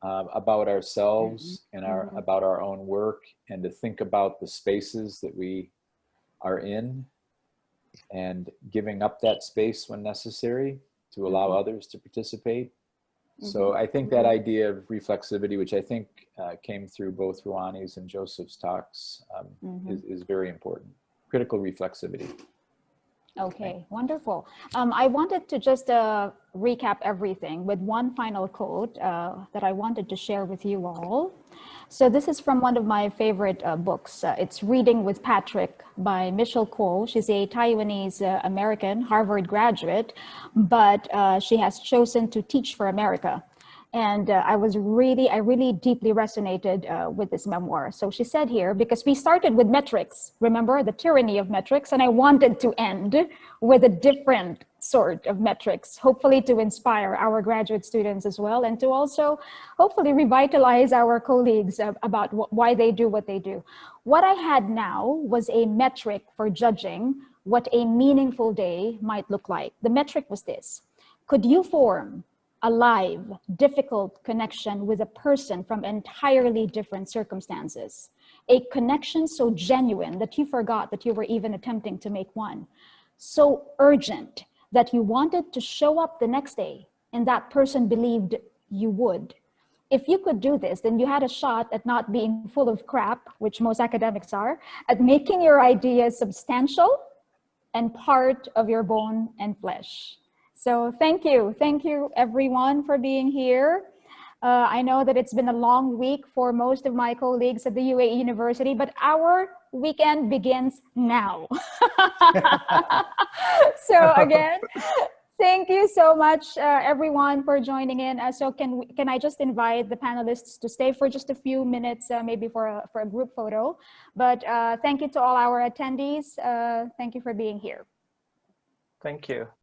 about ourselves and about our own work, and to think about the spaces that we are in and giving up that space when necessary to allow others to participate. So I think that idea of reflexivity, which I think came through both Ruwani's and Joseph's talks, is very important. Critical reflexivity. Okay, wonderful. I wanted to just recap everything with one final quote that I wanted to share with you all. So this is from one of my favorite books. It's Reading with Patrick by Michelle Kuo. She's a Taiwanese American Harvard graduate, but she has chosen to teach for America. And I really deeply resonated with this memoir. So she said here, because we started with metrics, remember the tyranny of metrics, and I wanted to end with a different sort of metrics, hopefully to inspire our graduate students as well, and to also hopefully revitalize our colleagues about why they do what they do. What I had now was a metric for judging what a meaningful day might look like. The metric was this: could you form a live, difficult connection with a person from entirely different circumstances? A connection so genuine that you forgot that you were even attempting to make one. So urgent that you wanted to show up the next day and that person believed you would. If you could do this, then you had a shot at not being full of crap, which most academics are, at making your ideas substantial and part of your bone and flesh. So thank you everyone for being here. I know that it's been a long week for most of my colleagues at the UAE University, but our weekend begins now. So again, thank you so much everyone for joining in. So can I just invite the panelists to stay for just a few minutes, maybe for a group photo, but thank you to all our attendees. Thank you for being here. Thank you.